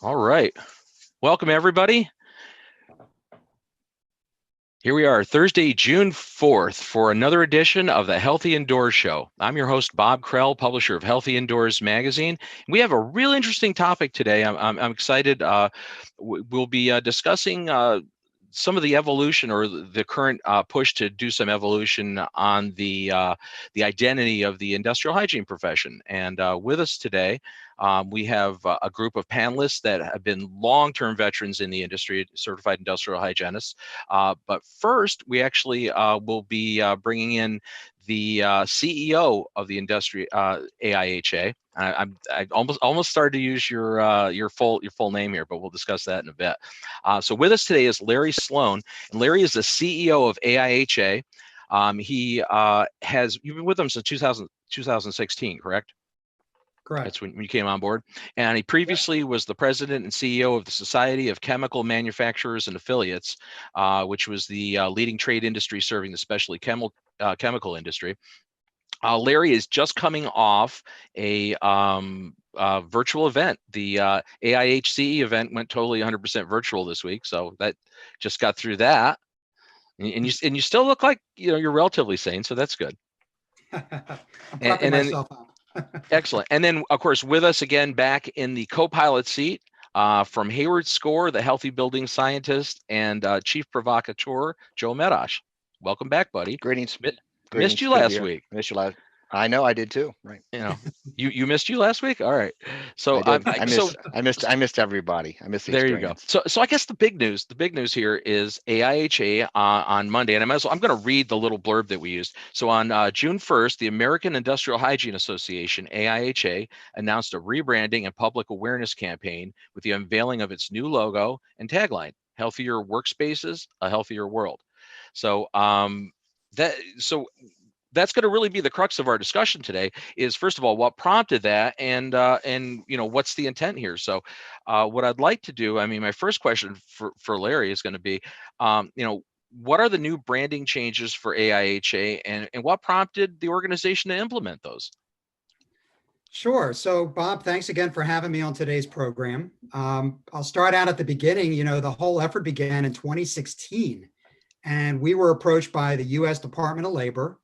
All right. Welcome, everybody. Here we are, Thursday, June 4th, for another edition of the Healthy Indoors Show. I'm your host, Bob Krell, publisher of Healthy Indoors magazine. We have a real interesting topic today. I'm excited. We'll be discussing some of the evolution or the current push to do some evolution on the identity of the industrial hygiene profession. And with us today, we have a group of panelists that have been long-term veterans in the industry, certified industrial hygienists. But first, we actually will be bringing in the CEO of the industry, AIHA. I almost started to use your full name here, but we'll discuss that in a bit. So with us today is Larry Sloan, and Larry is the CEO of AIHA. You've been with them since 2016, correct? Correct. That's when you came on board. And he previously was the president and CEO of the Society of Chemical Manufacturers and Affiliates, which was the leading trade industry serving the specialty chemical industry. Larry is just coming off a virtual event. The AIHCE event went totally 100% virtual this week, so that just got through that. And you still look like you're relatively sane, so that's good. I'm propping myself up. Excellent. And then, of course, with us again back in the co-pilot seat from Hayward Score, the healthy building scientist and chief provocateur, Joe Medosh. Welcome back, buddy. Greetings. Missed you last week. Missed you last. I know I did too. Right. You missed you last week. All right. So I missed everybody. I missed the there experience. you go. So I guess the big news here is AIHA on Monday, and I'm going to read the little blurb that we used. So on June 1st, the American Industrial Hygiene Association, AIHA, announced a rebranding and public awareness campaign with the unveiling of its new logo and tagline: "Healthier workspaces, a healthier world." So that's going to really be the crux of our discussion today. Is first of all, what prompted that, and what's the intent here? So, what I'd like to do, my first question for Larry is going to be, what are the new branding changes for AIHA, and what prompted the organization to implement those? Sure. So, Bob, thanks again for having me on today's program. I'll start out at the beginning. The whole effort began in 2016, and we were approached by the U.S. Department of Labor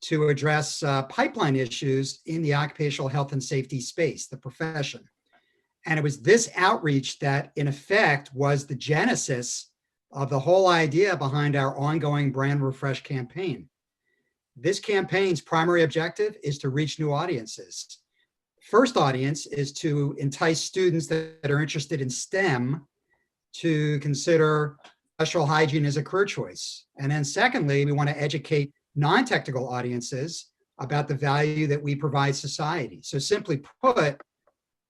to address pipeline issues in the occupational health and safety space, the profession. And it was this outreach that, in effect, was the genesis of the whole idea behind our ongoing brand refresh campaign. This campaign's primary objective is to reach new audiences. First audience is to entice students that are interested in STEM to consider industrial hygiene as a career choice. And then secondly, we want to educate non-technical audiences about the value that we provide society. So simply put,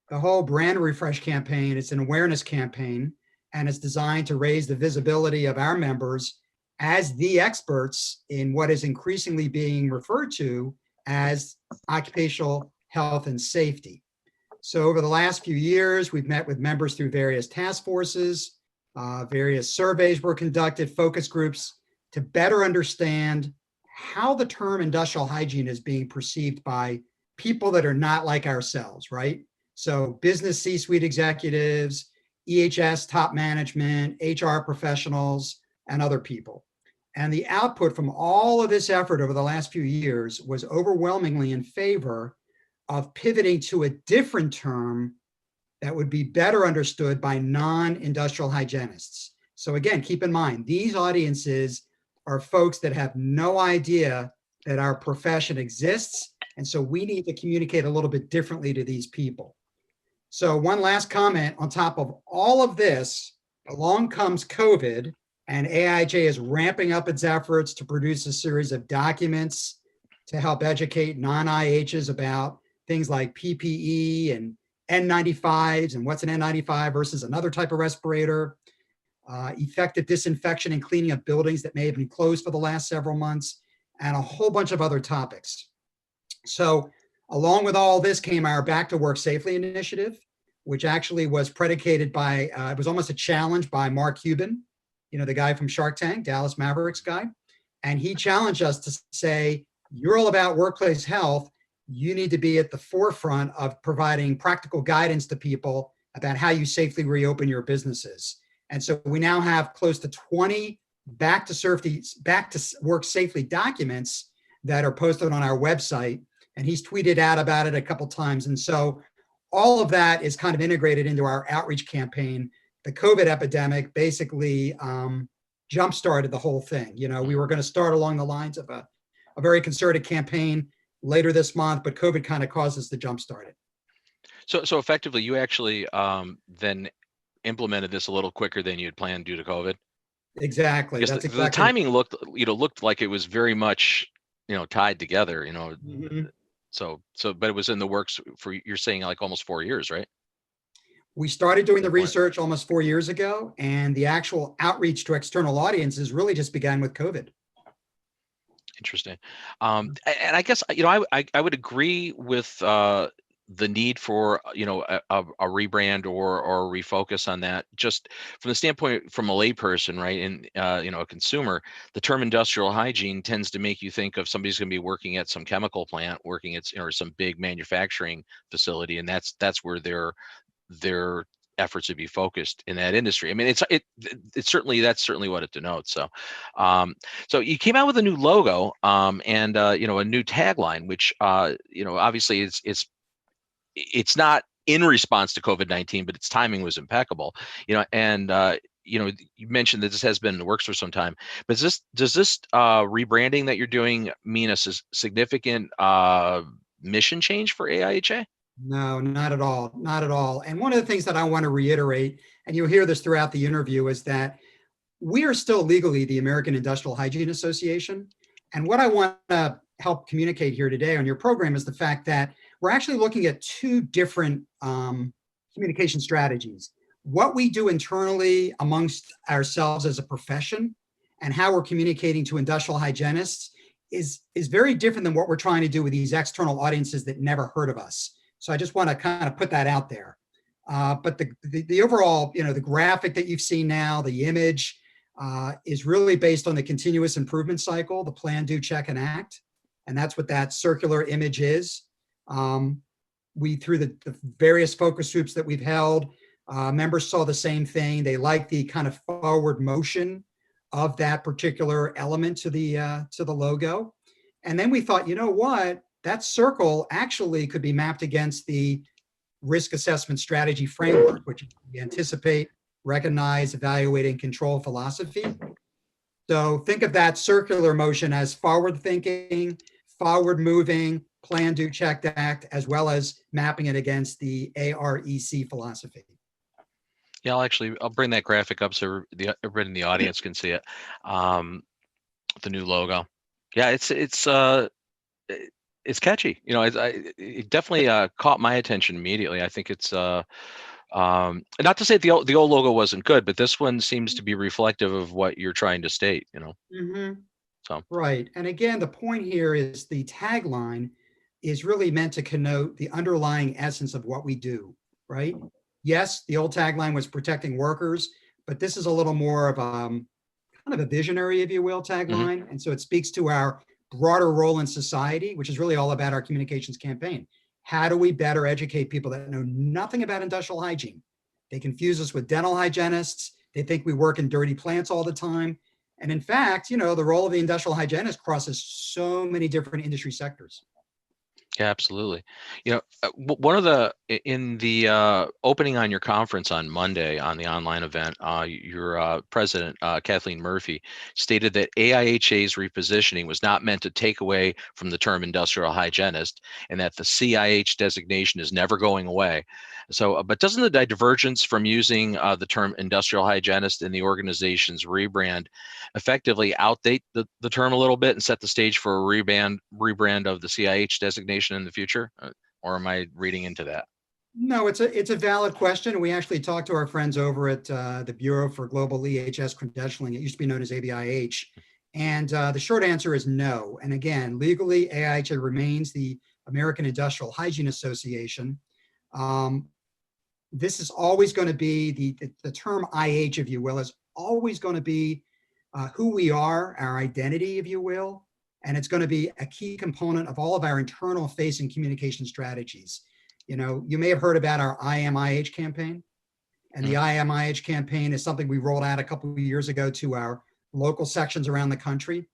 the whole brand refresh campaign is an awareness campaign, and it's designed to raise the visibility of our members as the experts in what is increasingly being referred to as occupational health and safety. So over the last few years, we've met with members through various task forces, various surveys were conducted, focus groups, to better understand how the term industrial hygiene is being perceived by people that are not like ourselves, right? So business C-suite executives, EHS top management, HR professionals, and other people. And the output from all of this effort over the last few years was overwhelmingly in favor of pivoting to a different term that would be better understood by non-industrial hygienists. So again, keep in mind, these audiences are folks that have no idea that our profession exists. And so we need to communicate a little bit differently to these people. So one last comment on top of all of this, along comes COVID, and AIHA is ramping up its efforts to produce a series of documents to help educate non-IHs about things like PPE and N95s and what's an N95 versus another type of respirator, effective disinfection and cleaning of buildings that may have been closed for the last several months, and a whole bunch of other topics. So along with all this came our Back to Work Safely initiative, which actually was predicated by, it was almost a challenge by Mark Cuban, the guy from Shark Tank, Dallas Mavericks guy. And he challenged us to say, you're all about workplace health. You need to be at the forefront of providing practical guidance to people about how you safely reopen your businesses. And so we now have close to 20 back to work safely documents that are posted on our website. And he's tweeted out about it a couple times. And so all of that is kind of integrated into our outreach campaign. The COVID epidemic basically jump-started the whole thing. We were going to start along the lines of a very concerted campaign later this month, but COVID kind of caused us to jump-start it. So effectively, you actually then implemented this a little quicker than you had planned due to COVID. Exactly. Because That's the exactly. timing looked like it was very much tied together. Mm-hmm. So but it was in the works for, you're saying, like almost 4 years, right? We started doing the research almost 4 years ago, and the actual outreach to external audiences really just began with COVID. Interesting. And I guess, I would agree with the need for, a rebrand or a refocus on that, just from the standpoint from a layperson, right? And, a consumer, the term industrial hygiene tends to make you think of somebody's going to be working at some chemical plant, working at, or some big manufacturing facility. And that's where their efforts would be focused in that industry. I mean, it's certainly, that's certainly what it denotes. So, so you came out with a new logo, and a new tagline, which obviously it's not in response to COVID-19, but its timing was impeccable. And you mentioned that this has been in the works for some time, but does this rebranding that you're doing mean a significant mission change for AIHA? No, not at all. Not at all. And one of the things that I want to reiterate, and you'll hear this throughout the interview, is that we are still legally the American Industrial Hygiene Association. And what I want to help communicate here today on your program is the fact that we're actually looking at two different communication strategies. What we do internally amongst ourselves as a profession and how we're communicating to industrial hygienists is very different than what we're trying to do with these external audiences that never heard of us. So I just want to kind of put that out there. But the overall, the graphic that you've seen now, the image is really based on the continuous improvement cycle, the plan, do, check, and act. And that's what that circular image is. Through the various focus groups that we've held, members saw the same thing. They like the kind of forward motion of that particular element to the logo. And then we thought, you know what? That circle actually could be mapped against the risk assessment strategy framework, which we anticipate, recognize, evaluate, and control philosophy. So think of that circular motion as forward thinking, forward moving, plan, do, check, act, as well as mapping it against the AREC philosophy. Yeah, I'll bring that graphic up so everybody in the audience can see it. The new logo. Yeah, it's catchy. It definitely caught my attention immediately. I think it's not to say the old logo wasn't good, but this one seems to be reflective of what you're trying to state. Mm-hmm. So right. And again, the point here is the tagline is really meant to connote the underlying essence of what we do. Right. Yes, the old tagline was protecting workers, but this is a little more of kind of a visionary, if you will, tagline. Mm-hmm. And so it speaks to our broader role in society, which is really all about our communications campaign. How do we better educate people that know nothing about industrial hygiene? They confuse us with dental hygienists. They think we work in dirty plants all the time. And in fact, the role of the industrial hygienist crosses so many different industry sectors. Yeah, absolutely. One of in the opening on your conference on Monday on the online event, your president, Kathleen Murphy, stated that AIHA's repositioning was not meant to take away from the term industrial hygienist, and that the CIH designation is never going away. So, but doesn't the divergence from using the term industrial hygienist in the organization's rebrand effectively outdate the term a little bit and set the stage for a rebrand of the CIH designation in the future? Or am I reading into that? No, it's a valid question. We actually talked to our friends over at the Bureau for Global EHS Credentialing. It used to be known as ABIH. And the short answer is no. And again, legally, AIHA remains the American Industrial Hygiene Association. This is always going to be, the term IH, if you will, is always going to be who we are, our identity, if you will. And it's going to be a key component of all of our internal facing communication strategies. You know, you may have heard about our IMIH campaign. And the IMIH campaign is something we rolled out a couple of years ago to our local sections around the country.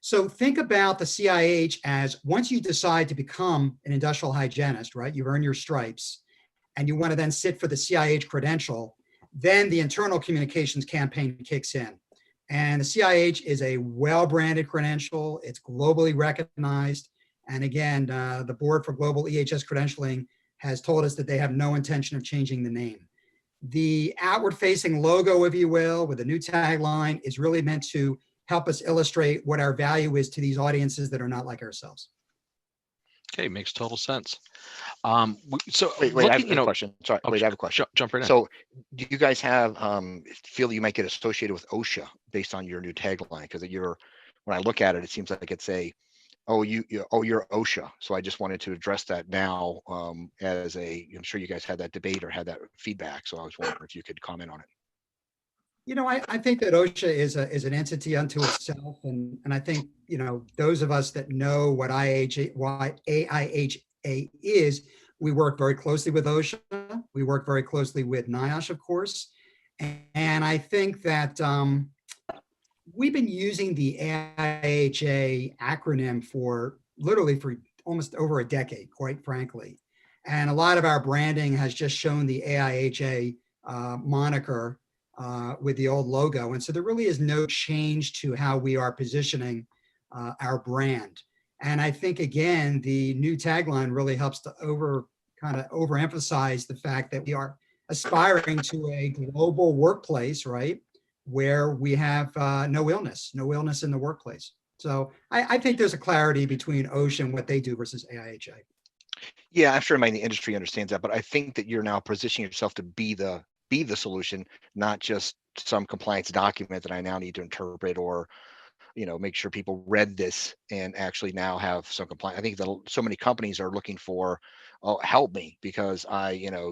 So think about the CIH as, once you decide to become an industrial hygienist, right? You've earned your stripes and you want to then sit for the CIH credential, then the internal communications campaign kicks in. And the CIH is a well-branded credential. It's globally recognized. And again, the Board for Global EHS Credentialing has told us that they have no intention of changing the name. The outward-facing logo, if you will, with a new tagline, is really meant to help us illustrate what our value is to these audiences that are not like ourselves. Okay, makes total sense. So wait, looking, I have a question. Sorry, wait, I have a question. Jump right in. So do you guys have feel you might get associated with OSHA based on your new tagline? Because when I look at it, it seems like it's a, oh, you're OSHA. So I just wanted to address that now I'm sure you guys had that debate or had that feedback. So I was wondering if you could comment on it. You know, I think that OSHA is an entity unto itself. And I think, you know, those of us that know what AIHA is, we work very closely with OSHA. We work very closely with NIOSH, of course. And I think that we've been using the AIHA acronym for almost over a decade, quite frankly. And a lot of our branding has just shown the AIHA moniker with the old logo. And so there really is no change to how we are positioning our brand. And I think, again, the new tagline really helps to overemphasize the fact that we are aspiring to a global workplace, right? Where we have no illness in the workplace. So I think there's a clarity between OSHA and what they do versus AIHA. Yeah, I'm sure the industry understands that, but I think that you're now positioning yourself to be the solution, not just some compliance document that I now need to interpret or, make sure people read this and actually now have some compliance. I think that so many companies are looking for, oh, help me, because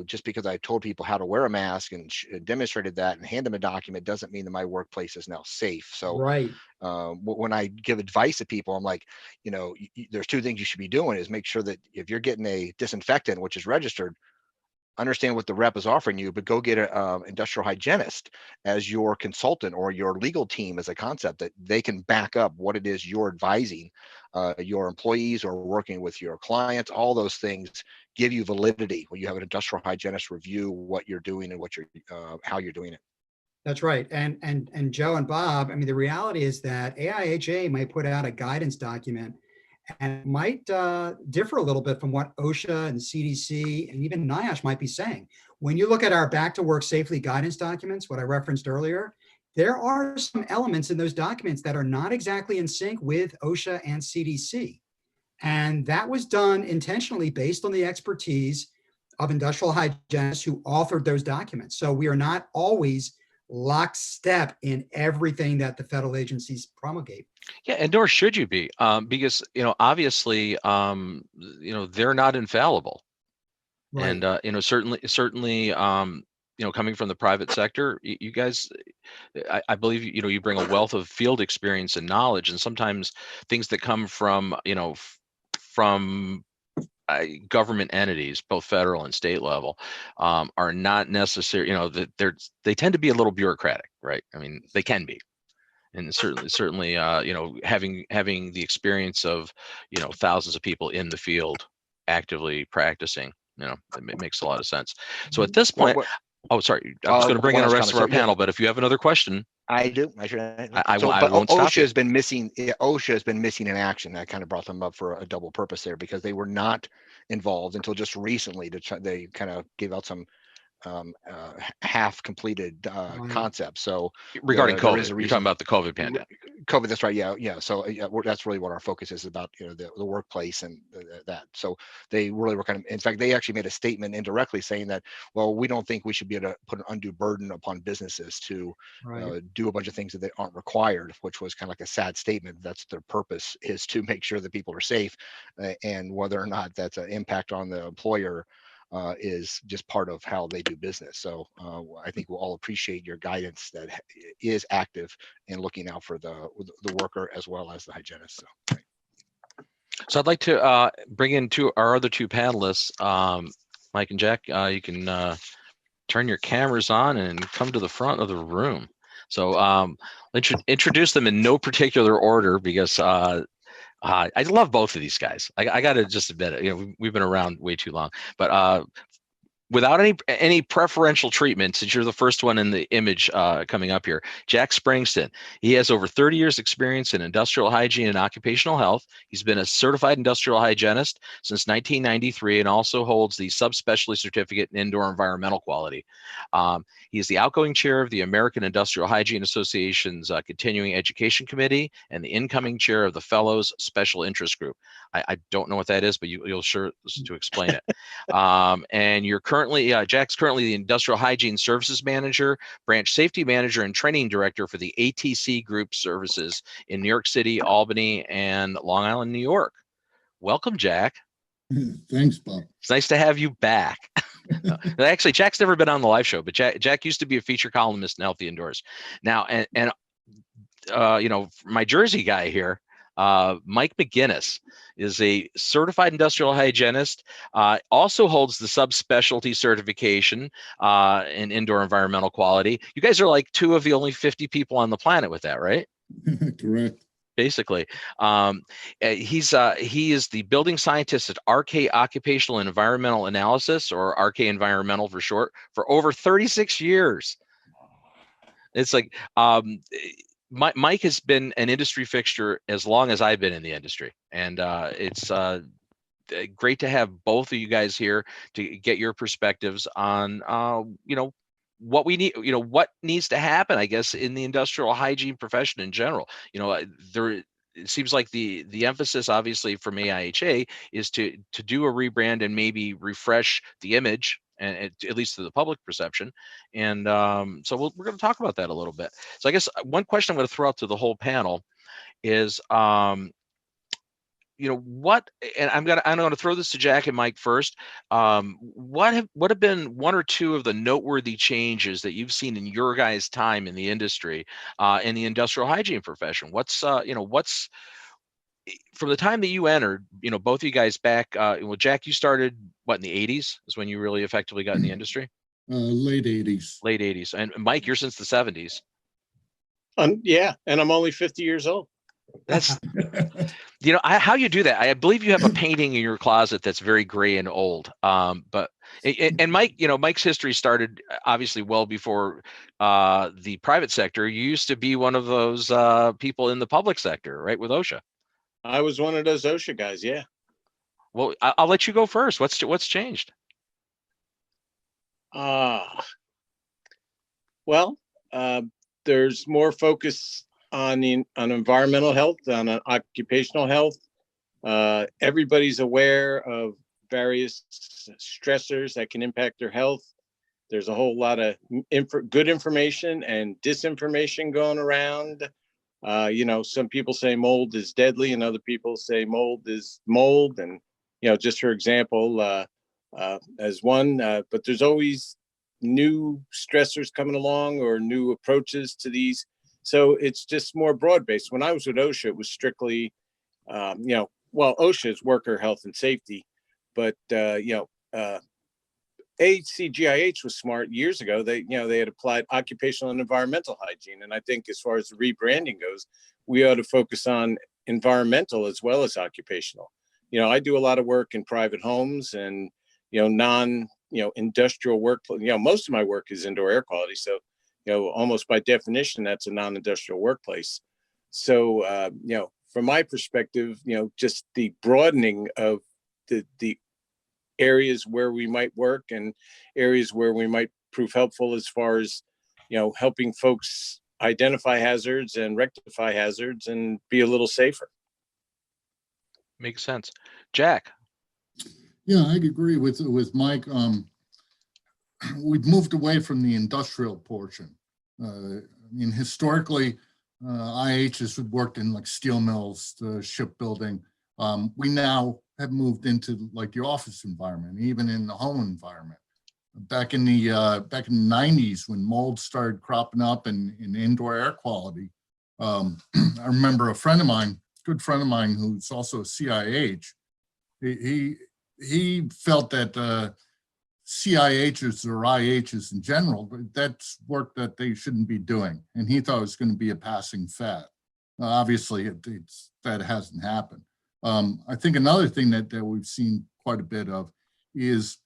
just because I told people how to wear a mask and demonstrated that and hand them a document doesn't mean that my workplace is now safe. So right. When I give advice to people, I'm like, there's two things you should be doing is make sure that if you're getting a disinfectant, which is registered, understand what the rep is offering you, but go get an industrial hygienist as your consultant or your legal team as a concept that they can back up what it is you're advising your employees or working with your clients. All those things give you validity when you have an industrial hygienist review what you're doing and what you're how you're doing it. That's right. And Joe and Bob, I mean, the reality is that AIHA might put out a guidance document and it might differ a little bit from what OSHA and CDC and even NIOSH might be saying. When you look at our back to work safely guidance documents, what I referenced earlier, there are some elements in those documents that are not exactly in sync with OSHA and CDC. And that was done intentionally based on the expertise of industrial hygienists who authored those documents. So we are not always lockstep in everything that the federal agencies promulgate. Yeah, and nor should you be, because obviously, they're not infallible, Right. and certainly, coming from the private sector, you guys, I believe you bring a wealth of field experience and knowledge, and sometimes things that come from from government entities, both federal and state level, are not necessary. That they tend to be a little bureaucratic, right? I mean, they can be. And certainly, having the experience of, thousands of people in the field actively practicing, it makes a lot of sense. So at this point, oh, sorry, I was going to bring in the rest of our panel, but if you have another question. I do. I but won't stop OSHA you. has been missing. OSHA has been missing in action. I kind of brought them up for a double purpose there because they were not involved until just recently. They kind of gave out some half completed concepts. So regarding there is COVID, a reason. you're talking about the COVID pandemic. COVID, that's right. Yeah. So that's really what our focus is about. The workplace and that. So they really were kind of. In fact, they actually made a statement indirectly saying that, well, we don't think we should be able to put an undue burden upon businesses to do a bunch of things that they aren't required, which was kind of like a sad statement. That's their purpose, is to make sure that people are safe, and whether or not that's an impact on the employer is just part of how they do business. So I think we'll all appreciate your guidance that is active in looking out for the worker as well as the hygienist. So I'd like to bring in our other two panelists. Mike and Jack, you can turn your cameras on and come to the front of the room. So introduce them in no particular order because I love both of these guys. I got to just admit it. You know, we've been around way too long, but without any preferential treatment, since you're the first one in the image coming up here, Jack Sprangston. He has over 30 years experience in industrial hygiene and occupational health. He's been a certified industrial hygienist since 1993 and also holds the subspecialty certificate in indoor environmental quality. He is the outgoing chair of the American Industrial Hygiene Association's Continuing Education Committee and the incoming chair of the Fellows Special Interest Group. I don't know what that is, but you'll sure to explain it. And you're Jack's currently the Industrial Hygiene Services Manager, Branch Safety Manager, and Training Director for the ATC Group Services in New York City, Albany, and Long Island, New York. Welcome, Jack. Thanks, Bob. It's nice to have you back. Actually, Jack's never been on the live show, but Jack used to be a feature columnist in Healthy Indoors. Now, and you know, my Jersey guy here, Mike Mcginnis is a certified industrial hygienist, also holds the subspecialty certification in indoor environmental quality. You guys are like two of the only 50 people on the planet with that, right? Correct. Basically, he is the building scientist at RK Occupational and Environmental Analysis, or RK Environmental for short, for over 36 years. It's like Mike has been an industry fixture as long as I've been in the industry, and it's great to have both of you guys here to get your perspectives on you know, what we need, you know, what needs to happen, I guess, in the industrial hygiene profession in general. You know, it seems like the emphasis, obviously, from AIHA is to do a rebrand and maybe refresh the image, and at least to the public perception. And so we're going to talk about that a little bit. So I guess one question I'm going to throw out to the whole panel is, you know, what, and I'm going to throw this to Jack and Mike first. What have been one or two of the noteworthy changes that you've seen in your guys' time in the industry, in the industrial hygiene profession? What's from the time that you entered, you know, both of you guys back, well, Jack, you started what, in the 80s is when you really effectively got in the industry? Late 80s. Late 80s. And Mike, you're since the 70s. Yeah, and I'm only 50 years old. That's, you know, how you do that. I believe you have a painting in your closet that's very gray and old. But and Mike, you know, Mike's history started obviously well before the private sector. You used to be one of those people in the public sector, right, with Osha. I was one of those OSHA guys. Yeah. Well, I'll let you go first. What's changed? Well, there's more focus on environmental health, on occupational health. Everybody's aware of various stressors that can impact their health. There's a whole lot of good information and disinformation going around. You know, some people say mold is deadly, and other people say mold is mold. And, you know, just for example, as one, but there's always new stressors coming along or new approaches to these. So it's just more broad-based. When I was with OSHA, it was strictly, you know, well, OSHA is worker health and safety, but, you know, ACGIH was smart years ago. They had applied occupational and environmental hygiene. And I think as far as the rebranding goes, we ought to focus on environmental as well as occupational. You know, I do a lot of work in private homes and, you know, industrial work. You know, most of my work is indoor air quality. So, you know, almost by definition, that's a non-industrial workplace. So, you know, from my perspective, you know, just the broadening of the areas where we might work and areas where we might prove helpful as far as, you know, helping folks identify hazards and rectify hazards and be a little safer. Makes sense. Jack. Yeah, I agree with Mike. We've moved away from the industrial portion. I mean, historically, IH has worked in like steel mills, shipbuilding. We now have moved into like the office environment, even in the home environment. Back in the 90s, when mold started cropping up in indoor air quality, I remember a friend of mine, good friend of mine, who's also a CIH. He felt that CIHs or IHs in general, but that's work that they shouldn't be doing. And he thought it was going to be a passing fad. Obviously, that hasn't happened. I think another thing that we've seen quite a bit of is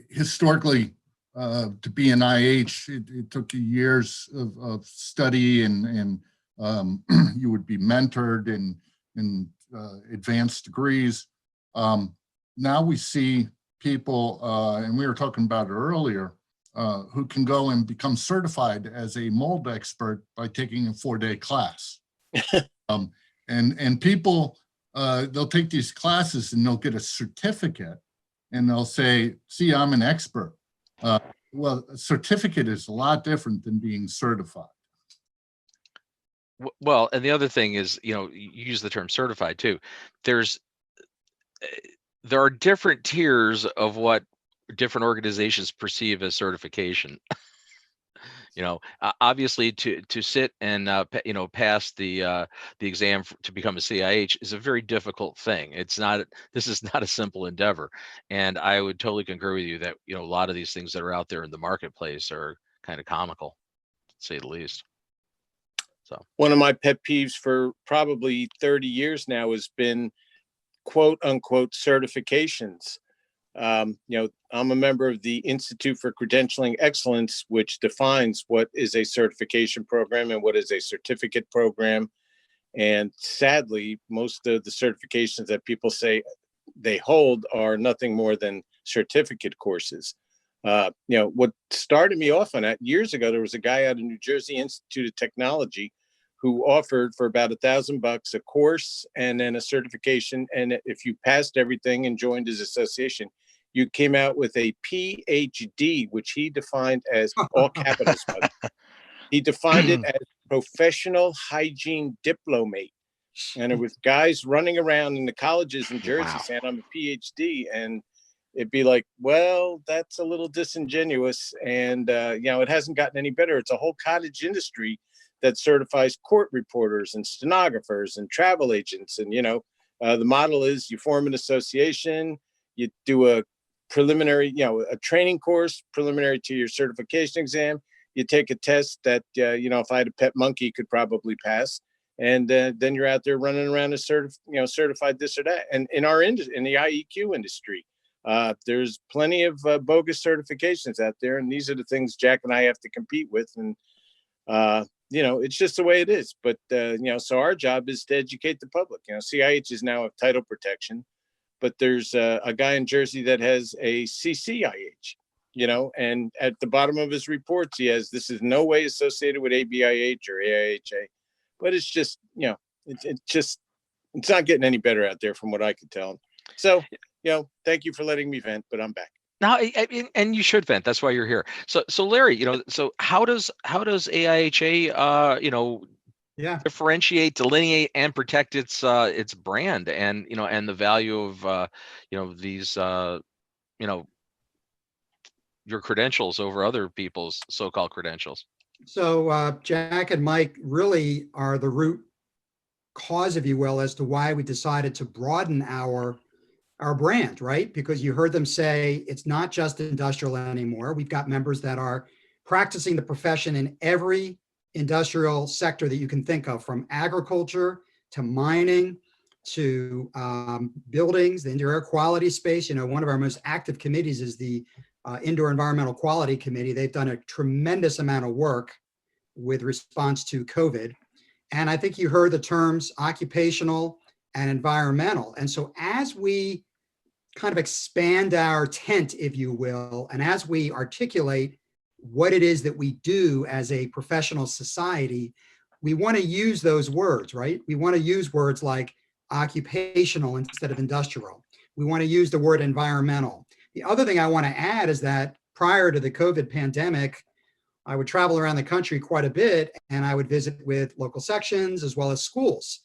historically, to be an IH, it took you years of study and you would be mentored in advanced degrees. Now we see people, and we were talking about it earlier, who can go and become certified as a mold expert by taking a 4-day class. And people, they'll take these classes and they'll get a certificate and they'll say, see, I'm an expert. Well, a certificate is a lot different than being certified. Well, and the other thing is, you use the term certified too. There are different tiers of what different organizations perceive as certification. Obviously to sit and pass the exam to become a CIH is a very difficult thing. This is not a simple endeavor, and I would totally concur with you that a lot of these things that are out there in the marketplace are kind of comical, to say the least. So one of my pet peeves for probably 30 years now has been quote unquote certifications. I'm a member of the Institute for Credentialing Excellence, which defines what is a certification program and what is a certificate program. And sadly, most of the certifications that people say they hold are nothing more than certificate courses. What started me off on that years ago, there was a guy out of New Jersey Institute of Technology who offered for about $1,000 a course and then a certification. And if you passed everything and joined his association, you came out with a PhD, which he defined as all capitals. He defined it as professional hygiene diplomate. And it was guys running around in the colleges in Jersey saying, I'm a PhD. And it'd be like, well, that's a little disingenuous. And, it hasn't gotten any better. It's a whole cottage industry that certifies court reporters and stenographers and travel agents. And, the model is you form an association, you do a preliminary, a training course preliminary to your certification exam. You take a test that, if I had a pet monkey, could probably pass. And then you're out there running around as certified this or that. And in our industry, in the IEQ industry, there's plenty of bogus certifications out there. And these are the things Jack and I have to compete with. And, it's just the way it is. But, so our job is to educate the public. CIH is now a title protection. But there's a guy in Jersey that has a CCIH, and at the bottom of his reports, he has, this is no way associated with ABIH or AIHA, but it's just, it's not getting any better out there from what I could tell. So, thank you for letting me vent, but I'm back. No, and you should vent. That's why you're here. So Larry, so how does AIHA, differentiate, delineate, and protect its brand and and the value of these your credentials over other people's so-called credentials? So Jack and Mike really are the root cause, if you will, as to why we decided to broaden our brand, right? Because you heard them say it's not just industrial anymore. We've got members that are practicing the profession in every industrial sector that you can think of, from agriculture to mining to buildings, the indoor air quality space. One of our most active committees is the Indoor Environmental Quality Committee. They've done a tremendous amount of work with response to COVID. And I think you heard the terms occupational and environmental. And so as we kind of expand our tent, if you will, and as we articulate what it is that we do as a professional society, we want to use those words, right? We want to use words like occupational instead of industrial. We want to use the word environmental. The other thing I want to add is that prior to the COVID pandemic, I would travel around the country quite a bit, and I would visit with local sections as well as schools.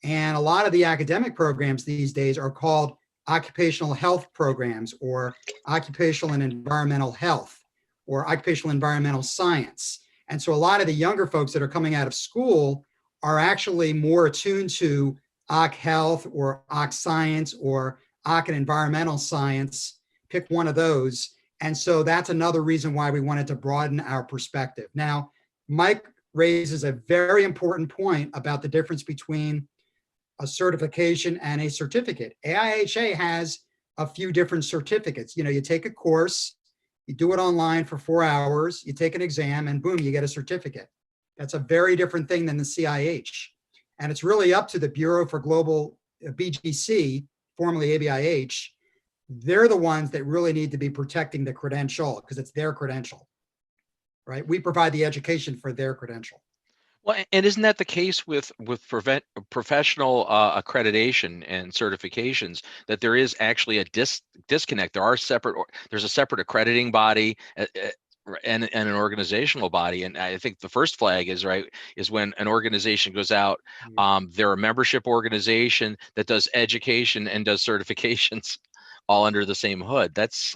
And a lot of the academic programs these days are called occupational health programs, or occupational and environmental health, or occupational environmental science. And so a lot of the younger folks that are coming out of school are actually more attuned to OC health or OC science or OC and environmental science pick one of those. And so that's another reason why we wanted to broaden our perspective. Now, Mike raises a very important point about the difference between a certification and a certificate. AIHA has a few different certificates. You know, you take a course, you do it online for 4 hours, you take an exam, and boom, you get a certificate. That's a very different thing than the CIH. And it's really up to the Bureau for Global BGC, formerly ABIH. They're the ones that really need to be protecting the credential because it's their credential, right? We provide the education for their credential. Well, and isn't that the case with professional accreditation and certifications, that there is actually a disconnect? There are there's a separate accrediting body and an organizational body. And I think the first flag is when an organization goes out, they're a membership organization that does education and does certifications all under the same hood. That's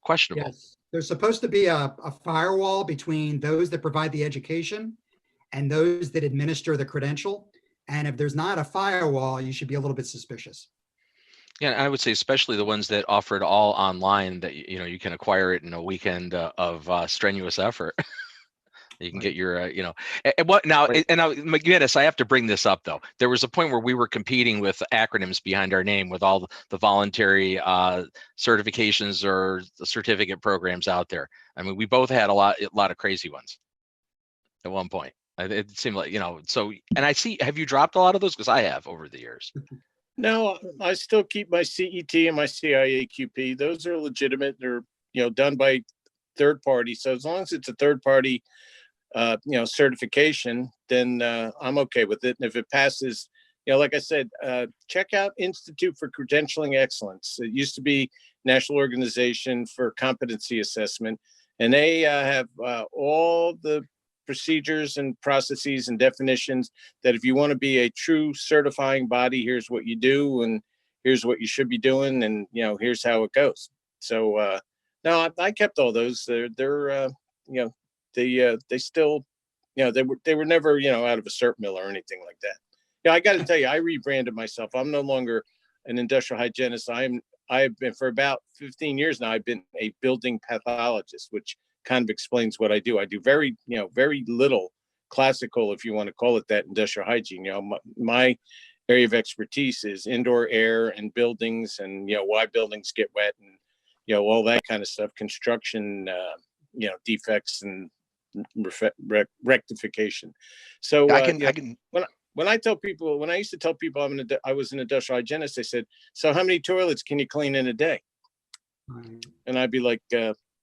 questionable. Yes, there's supposed to be a firewall between those that provide the education and those that administer the credential. And if there's not a firewall, you should be a little bit suspicious. Yeah, I would say especially the ones that offer it all online, that you can acquire it in a weekend of strenuous effort. You can get your, and what now? Right. And now, Mcginnis, I have to bring this up though. There was a point where we were competing with acronyms behind our name with all the voluntary certifications or the certificate programs out there. I mean, we both had a lot of crazy ones at one point. It seemed like, so, and I see, have you dropped a lot of those? Because I have over the years. No, I still keep my CET and my CIAQP. Those are legitimate. They're, done by third party. So as long as it's a third party, certification, then I'm okay with it. And if it passes, like I said, check out Institute for Credentialing Excellence. It used to be National Organization for Competency Assessment, and they have all the procedures and processes and definitions that if you want to be a true certifying body, here's what you do and here's what you should be doing, and here's how it goes. So no, I kept all those. They're they still, they were never out of a cert mill or anything like that. Yeah, I got to tell you, I rebranded myself. I'm no longer an industrial hygienist. I've been, for about 15 years now, I've been a building pathologist, which kind of explains what I do. I do very little classical, if you want to call it that, industrial hygiene. My area of expertise is indoor air and buildings, and why buildings get wet, and all that kind of stuff, construction, defects and rectification. So I can. When I tell people, when I used to tell people I was an industrial hygienist, they said, "So how many toilets can you clean in a day?" And I'd be like,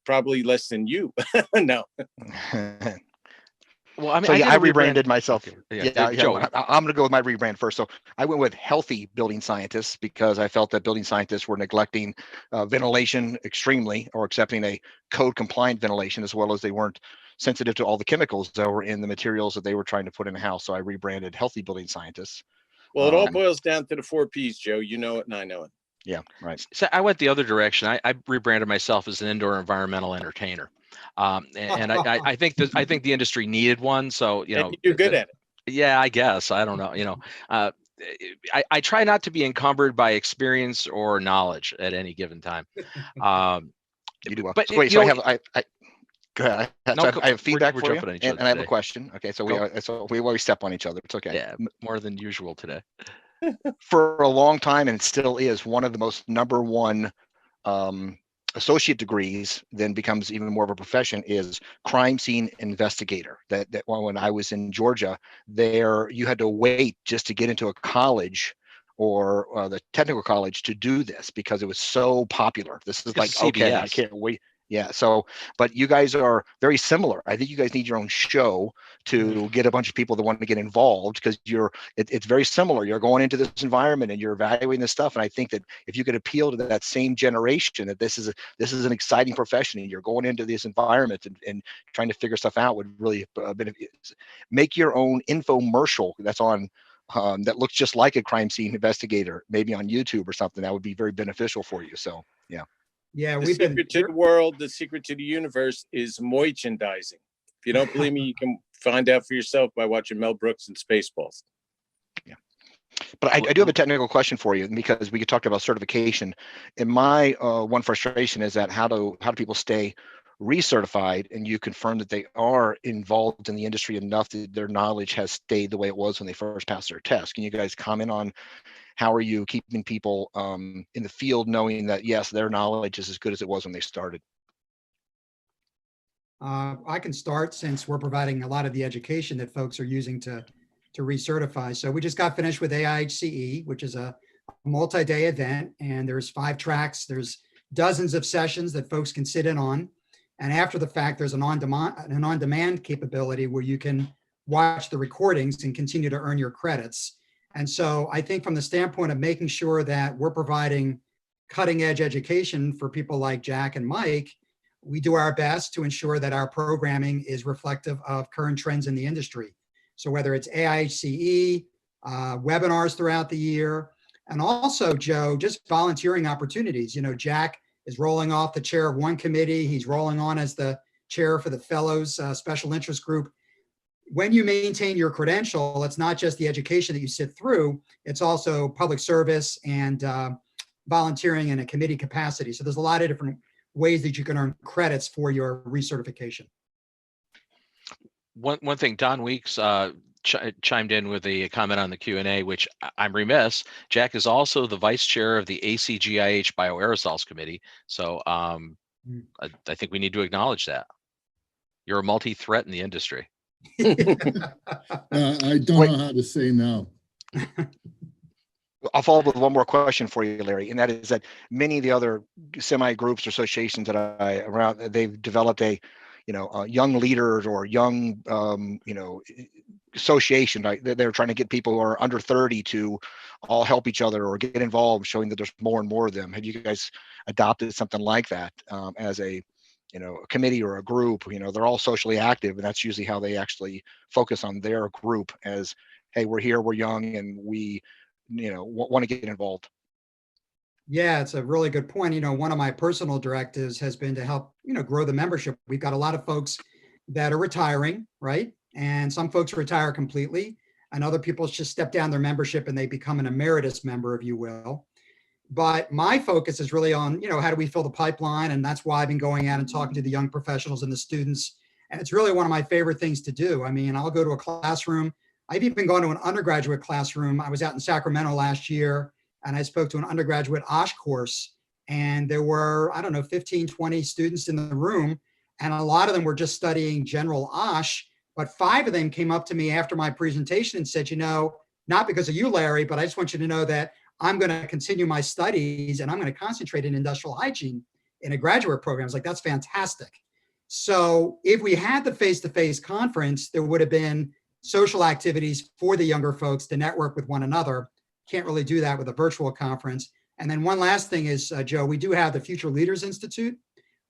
probably less than you. No. Well, I mean, So I yeah, did I a rebrand. rebranded myself. Okay. Joe, I'm going to go with my rebrand first. So I went with healthy building scientists because I felt that building scientists were neglecting ventilation extremely, or accepting a code compliant ventilation, as well as they weren't sensitive to all the chemicals that were in the materials that they were trying to put in a house. So I rebranded healthy building scientists. Well, it all boils down to the 4 Ps, Joe. You know it and I know it. Yeah, right. So I went the other direction. I rebranded myself as an indoor environmental entertainer, and I think the industry needed one. So And you're good at it. Yeah, I guess. I don't know. I try not to be encumbered by experience or knowledge at any given time. You do well. But So wait, so I go ahead. I have feedback we're for you, jumping on each other and I have a today. question. Okay, so we always step on each other. It's okay. Yeah, more than usual today. For a long time, and it still is, one of the most number one associate degrees, then becomes even more of a profession, is crime scene investigator. That when I was in Georgia, there you had to wait just to get into a college or the technical college to do this because it was so popular. This is like, okay, I can't wait. Yeah. So, but you guys are very similar. I think you guys need your own show to get a bunch of people that want to get involved, because it's very similar. You're going into this environment and you're evaluating this stuff. And I think that if you could appeal to that same generation, that this is an exciting profession, and you're going into this environment and trying to figure stuff out, would really make your own infomercial that's on that looks just like a crime scene investigator, maybe on YouTube or something. That would be very beneficial for you. So, yeah. Yeah, The secret to the world, the secret to the universe is merchandising. If you don't believe me, you can find out for yourself by watching Mel Brooks and Spaceballs. Yeah. But I do have a technical question for you, because we talked about certification. And my one frustration is that how do people stay recertified, and you confirm that they are involved in the industry enough that their knowledge has stayed the way it was when they first passed their test? Can you guys comment on how are you keeping people in the field knowing that, yes, their knowledge is as good as it was when they started? I can start, since we're providing a lot of the education that folks are using to recertify. So we just got finished with AIHCE, which is a multi-day event, and there's 5 tracks. There's dozens of sessions that folks can sit in on. And after the fact, there's an on-demand capability where you can watch the recordings and continue to earn your credits. And so I think from the standpoint of making sure that we're providing cutting edge education for people like Jack and Mike, we do our best to ensure that our programming is reflective of current trends in the industry. So whether it's AIHCE, webinars throughout the year, and also, Joe, just volunteering opportunities. You know, Jack is rolling off the chair of one committee. He's rolling on as the chair for the Fellows Special Interest Group. When you maintain your credential, it's not just the education that you sit through, it's also public service and volunteering in a committee capacity. So there's a lot of different ways that you can earn credits for your recertification. One thing, Don Weeks chimed in with a comment on the Q&A, which I'm remiss. Jack is also the vice chair of the ACGIH Bioaerosols Committee. So I think we need to acknowledge that. You're a multi-threat in the industry. I don't know how to say no. I'll follow up with one more question for you, Larry, and that is that many of the other semi-groups or associations that I around, they've developed a young leaders or young, association. Right? They're trying to get people who are under 30 to all help each other or get involved, showing that there's more and more of them. Have you guys adopted something like that as a committee or a group? They're all socially active, and that's usually how they actually focus on their group as, hey, we're here, we're young, and we, want to get involved. Yeah, it's a really good point. One of my personal directives has been to help, grow the membership. We've got a lot of folks that are retiring, right? And some folks retire completely, and other people just step down their membership and they become an emeritus member, if you will. But my focus is really on, how do we fill the pipeline? And that's why I've been going out and talking to the young professionals and the students. And it's really one of my favorite things to do. I mean, I'll go to a classroom. I've even gone to an undergraduate classroom. I was out in Sacramento last year, and I spoke to an undergraduate Osha course, and there were, 15, 20 students in the room, and a lot of them were just studying general Osha, but 5 of them came up to me after my presentation and said, not because of you, Larry, but I just want you to know that I'm going to continue my studies and I'm going to concentrate in industrial hygiene in a graduate program. I was like, that's fantastic. So if we had the face-to-face conference, there would have been social activities for the younger folks to network with one another. Can't really do that with a virtual conference. And then one last thing is, Joe, we do have the Future Leaders Institute,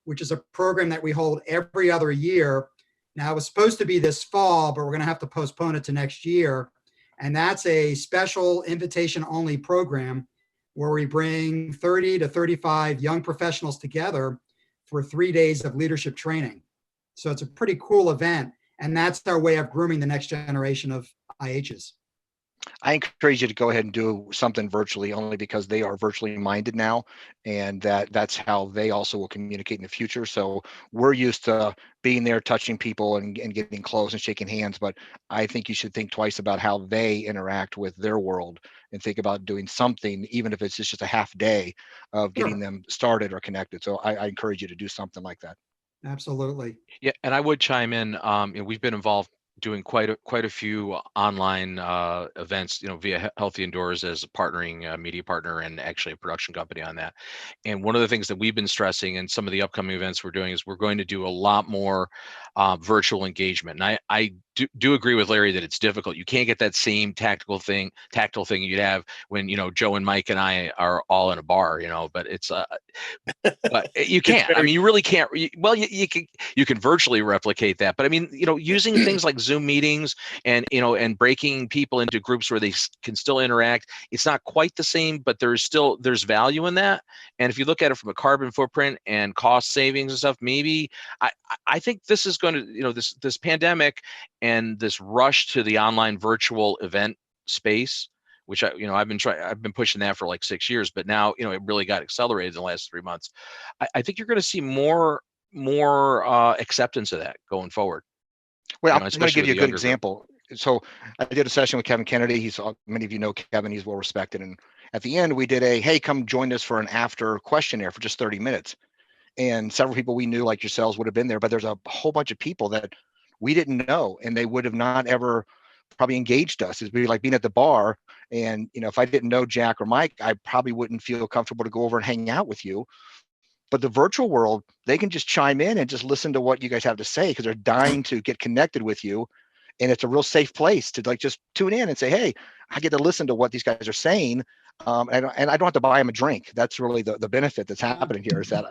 which is a program that we hold every other year. Now, it was supposed to be this fall, but we're going to have to postpone it to next year. And that's a special invitation-only program where we bring 30 to 35 young professionals together for 3 days of leadership training. So it's a pretty cool event. And that's our way of grooming the next generation of IHs. I encourage you to go ahead and do something virtually, only because they are virtually minded now, and that's how they also will communicate in the future. So we're used to being there, touching people and getting close and shaking hands, but I think you should think twice about how they interact with their world and think about doing something, even if it's just a half day of getting them started or connected. So I encourage you to do something like that. Absolutely. Yeah, and I would chime in. We've been involved doing quite a few online events, via Healthy Indoors as a partnering media partner and actually a production company on that. And one of the things that we've been stressing in some of the upcoming events we're doing is we're going to do a lot more virtual engagement. And I do agree with Larry that it's difficult. You can't get that same tactile thing you'd have when Joe and Mike and I are all in a bar, but it's but you can't. I mean, you really can't. Well, you can virtually replicate that, but I mean, using things like Zoom meetings and and breaking people into groups where they can still interact, it's not quite the same, but there's value in that. And if you look at it from a carbon footprint and cost savings and stuff, maybe I think this is going to, this pandemic and this rush to the online virtual event space which I've been pushing that for like 6 years, but now, it really got accelerated in the last 3 months. I think you're going to see more acceptance of that going forward. Well, I'm going to especially give you a with the good younger group. example. So I did a session with Kevin Kennedy. Many of you know Kevin, he's well respected. And at the end, we did hey, come join us for an after questionnaire for just 30 minutes. And several people we knew, like yourselves, would have been there, but there's a whole bunch of people that we didn't know, and they would have not ever probably engaged us. It'd be like being at the bar, and if I didn't know Jack or Mike, I probably wouldn't feel comfortable to go over and hang out with you. But the virtual world, they can just chime in and just listen to what you guys have to say, because they're dying to get connected with you. And it's a real safe place to like just tune in and say, hey, I get to listen to what these guys are saying. And I don't have to buy them a drink. That's really the benefit that's happening here, is that,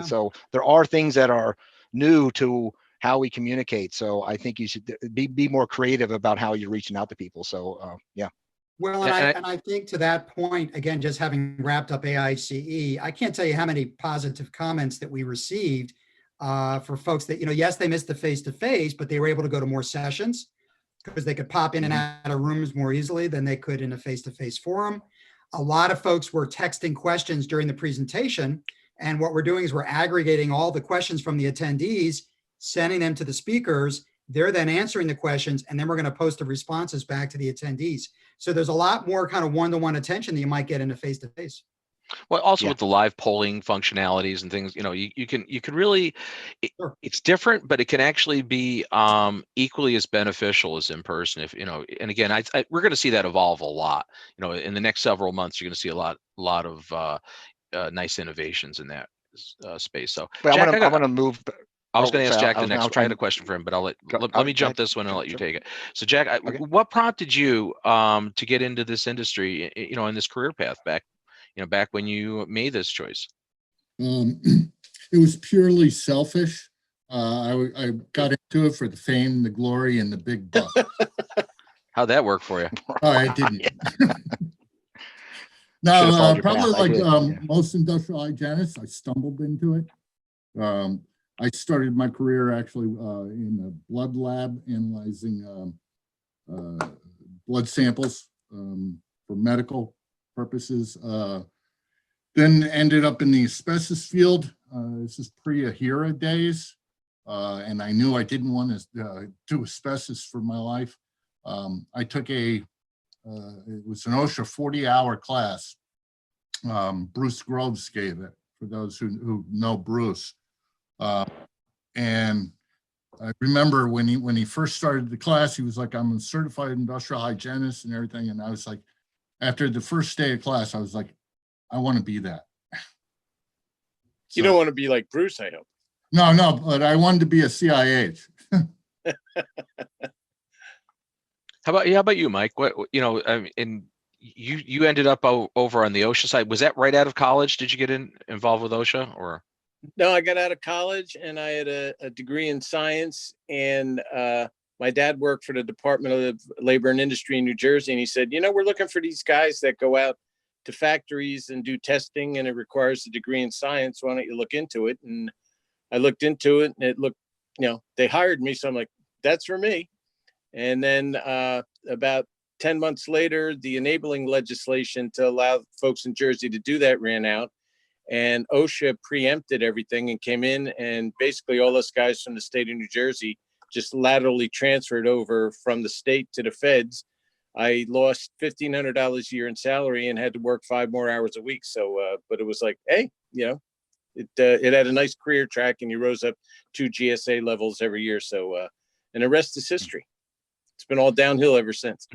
so there are things that are new to how we communicate. So I think you should be more creative about how you're reaching out to people. So yeah. Well, and I think to that point, again, just having wrapped up AICE, I can't tell you how many positive comments that we received for folks that, yes, they missed the face-to-face, but they were able to go to more sessions because they could pop in and out of rooms more easily than they could in a face-to-face forum. A lot of folks were texting questions during the presentation. And what we're doing is we're aggregating all the questions from the attendees, sending them to the speakers. They're then answering the questions, and then we're going to post the responses back to the attendees. So there's a lot more kind of one-to-one attention that you might get in a face-to-face. Well, also with the live polling functionalities and things, you can really, it's different, but it can actually be equally as beneficial as in person. If and again, we're going to see that evolve a lot. In the next several months, you're going to see a lot of nice innovations in that space. So, Jack, I'm going to move. I was going to ask Jack the next. I had a question for him, but let me jump this one and let you take it. So, Jack, what prompted you to get into this industry? In this career path back when you made this choice? It was purely selfish. I got into it for the fame, the glory, and the big bucks. How'd that work for you? Oh, I didn't. No, probably like most industrial hygienists, I stumbled into it. I started my career actually in a blood lab, analyzing blood samples for medical purposes. Then ended up in the asbestos field. This is pre-AHERA days. And I knew I didn't want to do asbestos for my life. I took it was an Osha 40-hour class. Bruce Groves gave it, for those who know Bruce. And I remember when he first started the class, he was like, I'm a certified industrial hygienist and everything. And I was like, after the first day of class, I was like, I want to be that. You don't want to be like Bruce, I hope. No, but I wanted to be a CIH. How about you, Mike? What and you ended up over on the OSHA side. Was that right out of college? Did you get involved with OSHA, or? No, I got out of college and I had a degree in science, and my dad worked for the Department of Labor and Industry in New Jersey. And he said, we're looking for these guys that go out to factories and do testing, and it requires a degree in science. Why don't you look into it? And I looked into it, and it looked, they hired me. So I'm like, that's for me. And then about 10 months later, the enabling legislation to allow folks in Jersey to do that ran out. And OSHA preempted everything and came in, and basically all us guys from the state of New Jersey just laterally transferred over from the state to the feds. I lost $1,500 a year in salary and had to work 5 more hours a week. So, but it was like, hey, it had a nice career track, and you rose up 2 GSA levels every year. So, and the rest is history. It's been all downhill ever since.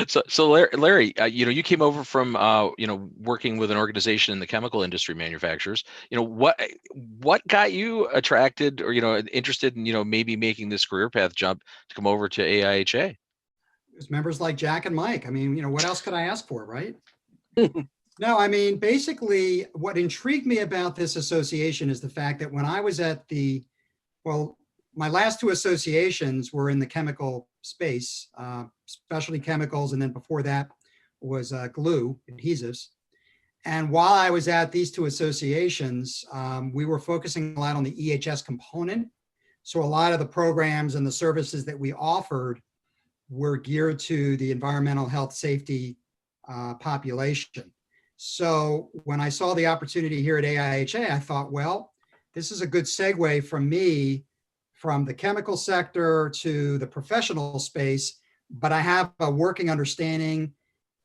So Larry, you came over from working with an organization in the chemical industry manufacturers. What got you attracted or interested in maybe making this career path jump to come over to AIHA? There's members like Jack and Mike. I mean, what else could I ask for, right? No, I mean, basically, what intrigued me about this association is the fact that when I was at my last 2 associations were in the chemical space, specialty chemicals, and then before that was glue, adhesives. And while I was at these 2 associations, we were focusing a lot on the EHS component. So a lot of the programs and the services that we offered were geared to the environmental health safety population. So when I saw the opportunity here at AIHA, I thought, well, this is a good segue from me from the chemical sector to the professional space, but I have a working understanding,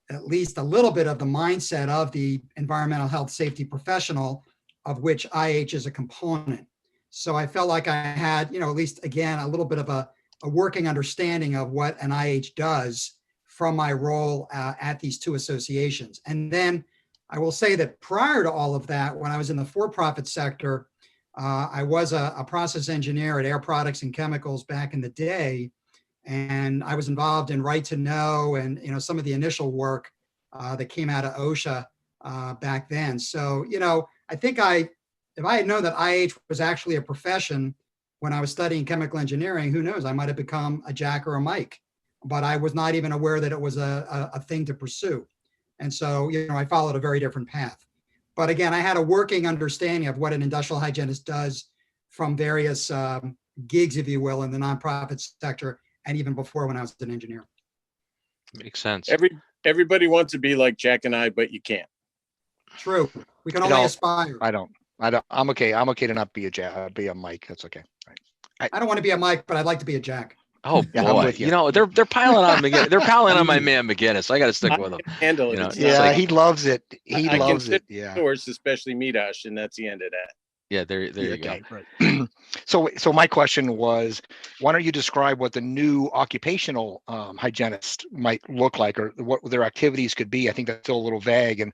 at least a little bit of the mindset of the environmental health safety professional, of which IH is a component. So I felt like I had, at least again, a little bit of a working understanding of what an IH does from my role at these two associations. And then I will say that prior to all of that, when I was in the for-profit sector, I was a process engineer at Air Products and Chemicals back in the day. And I was involved in Right to Know and, some of the initial work that came out of Osha back then. So, I think if I had known that IH was actually a profession when I was studying chemical engineering, who knows, I might have become a Jack or a Mike, but I was not even aware that it was a thing to pursue. And so, I followed a very different path. But again, I had a working understanding of what an industrial hygienist does from various gigs, if you will, in the nonprofit sector, and even before when I was an engineer. Makes sense. Everybody wants to be like Jack and I, but you can't. True. We can I only don't. aspire. I don't. I'm okay. I'm okay to not be a Jack, be a Mike. That's okay. I don't want to be a Mike, but I'd like to be a Jack. Oh Yeah, I'm boy, with you. they're piling on McGinnis. They're piling on my man McGinnis. I got to stick I with him. can handle it. You know, It's it's not Yeah, like- like- he loves it. He I loves consider it. Yeah. source, especially Midash, and that's the end of that. Yeah, there you go. Okay, right. So my question was, why don't you describe what the new occupational hygienist might look like, or what their activities could be? I think that's still a little vague, and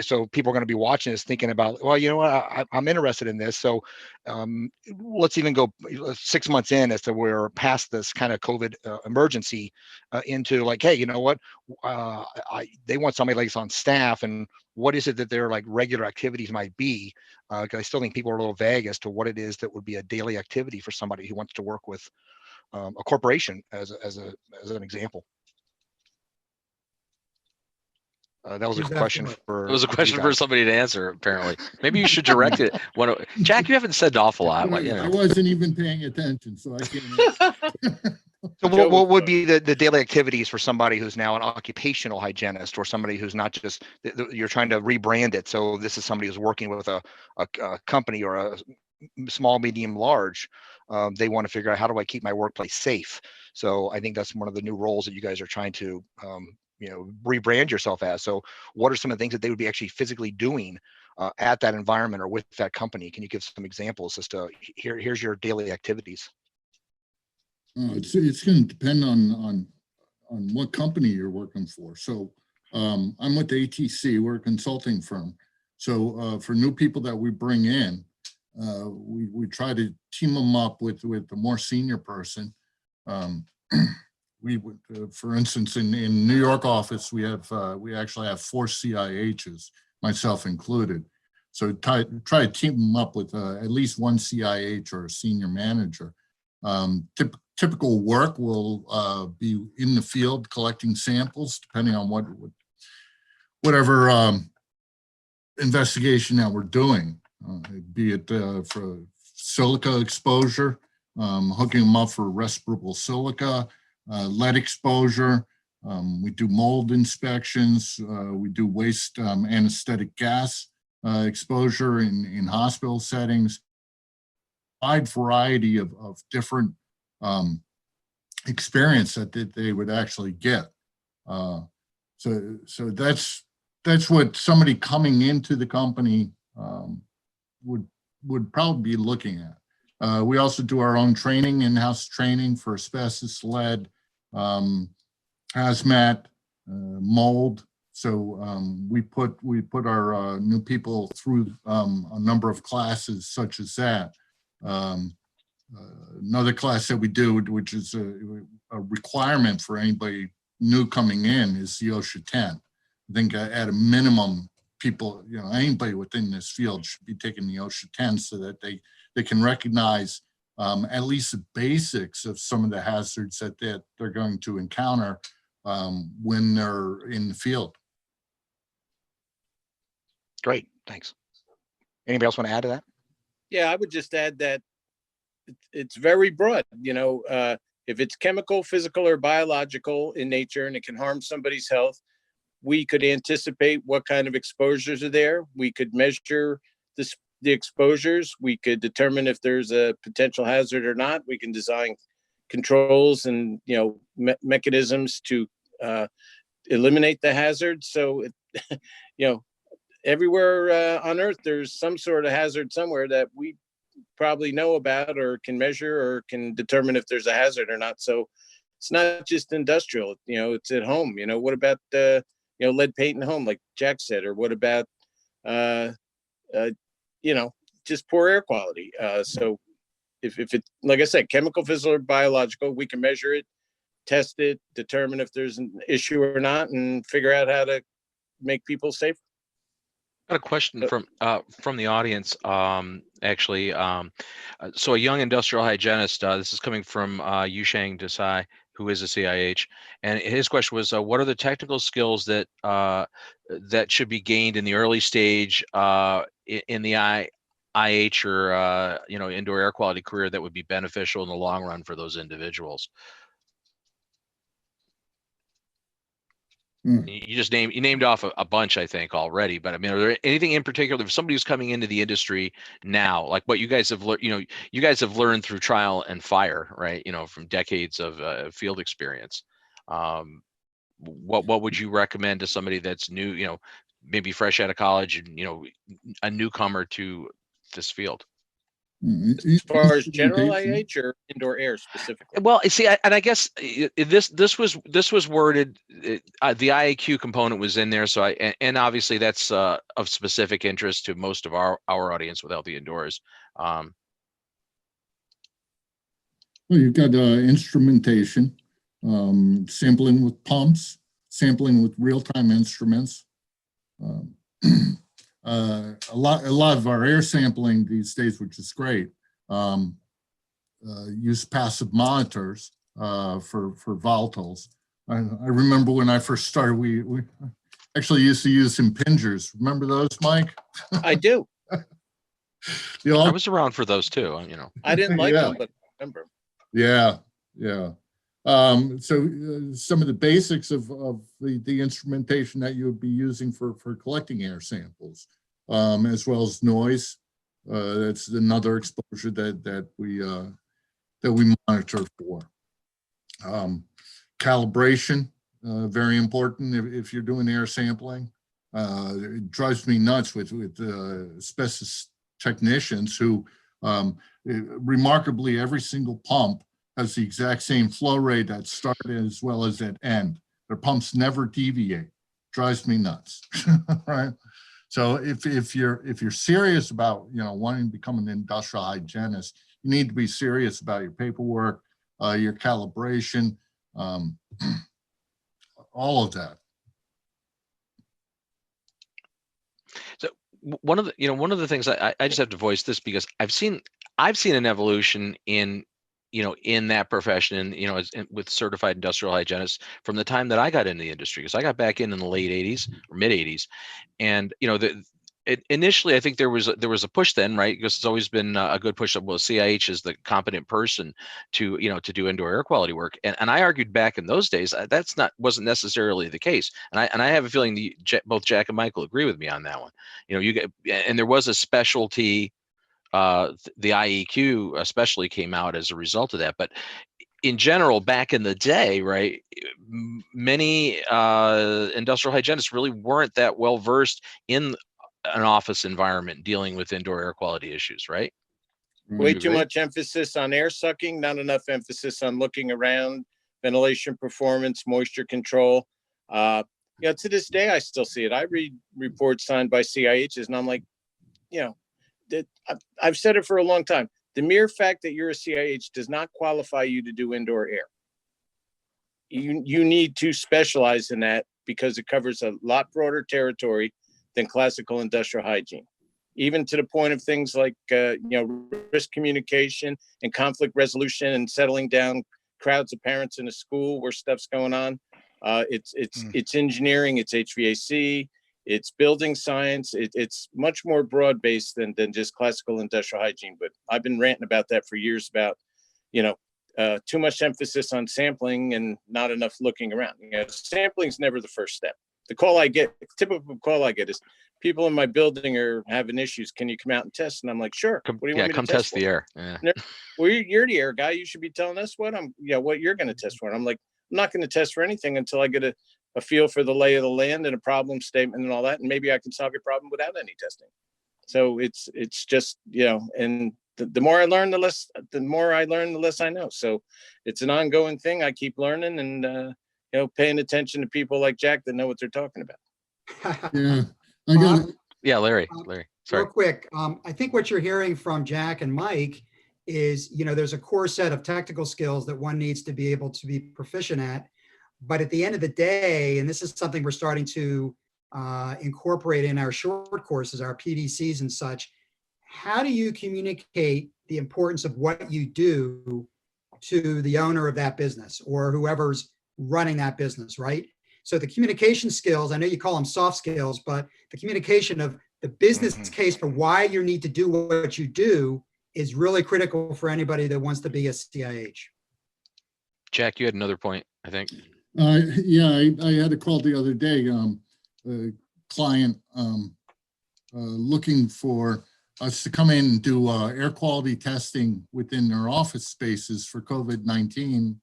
so people are going to be watching this thinking about, well, you know what, I'm interested in this. So let's even go 6 months in, as to we're past this kind of COVID emergency, into like, hey, you know what, they want somebody like this on staff, and what is it that their like regular activities might be? Because I still think people are a little vague as to what it is that would be a daily activity for somebody who wants to work with a corporation as an example. That was a Who's that question for? for. It was a you question for guys. somebody to answer. Apparently, maybe you should direct it. Jack, you haven't said an awful lot. I wasn't even paying attention, so I can't. So Joe what would was- be the daily activities for somebody who's now an occupational hygienist, or somebody who's not just, you're trying to rebrand it? So this is somebody who's working with a company or a small, medium, large. They want to figure out, how do I keep my workplace safe? So I think that's one of the new roles that you guys are trying to rebrand yourself as. So what are some of the things that they would be actually physically doing at that environment or with that company? Can you give some examples as to here's your daily activities? It's going to depend on what company you're working for. So I'm with ATC, we're a consulting firm. So for new people that we bring in, we try to team them up with a more senior person. We would, for instance, in New York office, we actually have 4 CIHs, myself included. So try to team them up with at least one CIH or a senior manager. Typical work will be in the field collecting samples, depending on whatever investigation that we're doing, be it for silica exposure, hooking them up for respirable silica, lead exposure. We do mold inspections. We do waste anesthetic gas exposure in hospital settings. Wide variety of different experience that they would actually get. So that's what somebody coming into the company would probably be looking at. We also do our own training, in-house training for asbestos, lead, hazmat, mold. So we put our new people through a number of classes such as that. Another class that we do, which is a requirement for anybody new coming in, is the Osha 10. I think at a minimum, people, anybody within this field should be taking the Osha 10 so that they can recognize at least the basics of some of the hazards that they're going to encounter when they're in the field. Great, thanks. Anybody else want to add to that? Yeah, I would just add that it's very broad. if it's chemical, physical, or biological in nature and it can harm somebody's health, we could anticipate what kind of exposures are there. We could measure the exposures. We could determine if there's a potential hazard or not. We can design controls and mechanisms to eliminate the hazard. So, everywhere on Earth, there's some sort of hazard somewhere that we probably know about or can measure or can determine if there's a hazard or not. So it's not just industrial, it's at home. What about lead paint in home, like Jack said, or what about just poor air quality? So if it, like I said, chemical, physical, or biological, we can measure it, test it, determine if there's an issue or not, and figure out how to make people safer. Got a question from the audience. Actually, so a young industrial hygienist. This is coming from Yusheng Desai, who is a CIH, and his question was, "What are the technical skills that that should be gained in the early stage in the IH or indoor air quality career that would be beneficial in the long run for those individuals?" You named off a bunch, I think, already. But I mean, are there anything in particular for somebody who's coming into the industry now, like what you guys have learned? You guys have learned through trial and fire, right? From decades of field experience. What would you recommend to somebody that's new? Maybe fresh out of college and a newcomer to this field? As far as general IH or indoor air specifically? Well, see, I guess this was worded. The IAQ component was in there, so and obviously that's of specific interest to most of our audience with Healthy Indoors. Well, you've got instrumentation, sampling with pumps, sampling with real-time instruments. A lot of our air sampling these days, which is great, use passive monitors for volatiles. I remember when I first started, we actually used to use impingers. Remember those, Mike? I do. I was around for those too. I didn't like them, but I remember. Yeah. So some of the basics of the instrumentation that you would be using for collecting air samples, as well as noise. That's another exposure that we monitor for. Calibration, very important if you're doing air sampling. It drives me nuts with specialist technicians who, remarkably, every single pump has the exact same flow rate at start as well as at end. Their pumps never deviate. Drives me nuts, right? So if you're serious about wanting to become an industrial hygienist, you need to be serious about your paperwork, your calibration, all of that. So one of the things I just have to voice this because I've seen an evolution in that profession, with certified industrial hygienists from the time that I got into the industry, because I got back in the late 80s or mid 80s. And, initially, I think there was a push then, right? Because it's always been a good push. Well, CIH is the competent person to do indoor air quality work. And I argued back in those days, wasn't necessarily the case. And I have a feeling both Jack and Michael agree with me on that one. And there was a specialty. The IEQ especially came out as a result of that. But in general, back in the day, right, many industrial hygienists really weren't that well versed in an office environment dealing with indoor air quality issues, right? Way too much emphasis on air sucking, not enough emphasis on looking around, ventilation performance, moisture control. To this day, I still see it. I read reports signed by CIHs, and I'm like, I've said it for a long time. The mere fact that you're a CIH does not qualify you to do indoor air. You need to specialize in that because it covers a lot broader territory than classical industrial hygiene, even to the point of things like risk communication and conflict resolution and settling down crowds of parents in a school where stuff's going on. It's engineering, it's HVAC, it's building science. It's much more broad-based than just classical industrial hygiene. But I've been ranting about that for years about, too much emphasis on sampling and not enough looking around. Sampling is never the first step. The typical call I get is, people in my building are having issues. Can you come out and test? And I'm like, sure. What do you want me come to test for? the air. Yeah. Well, you're the air guy. You should be telling us what you're going to test for. And I'm like, I'm not going to test for anything until I get a feel for the lay of the land and a problem statement and all that. And maybe I can solve your problem without any testing. So it's just, and the more I learn, the less I know. So it's an ongoing thing. I keep learning and, paying attention to people like Jack that know what they're talking about. Yeah, I got it. Yeah, Larry. Sorry. Real quick, I think what you're hearing from Jack and Mike is, there's a core set of technical skills that one needs to be able to be proficient at. But at the end of the day, and this is something we're starting to incorporate in our short courses, our PDCs and such, how do you communicate the importance of what you do to the owner of that business or whoever's running that business, right? So the communication skills, I know you call them soft skills, but the communication of the business case for why you need to do what you do is really critical for anybody that wants to be a CIH. Jack, you had another point, I think. Yeah, I had a call the other day, a client looking for us to come in and do air quality testing within their office spaces for COVID-19,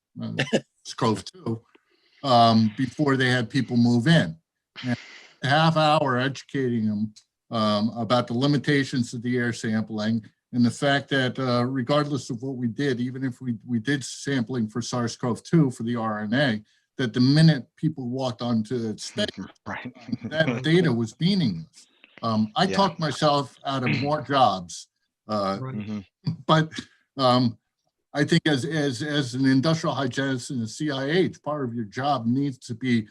SCOV-2, before they had people move in. And a half hour educating them about the limitations of the air sampling and the fact that regardless of what we did, even if we did sampling for SARS-CoV-2 for the RNA, that the minute people walked onto the space, Right. that data was meaningless. I talked myself out of more jobs, but I think as an industrial hygienist and a CIH, part of your job needs to be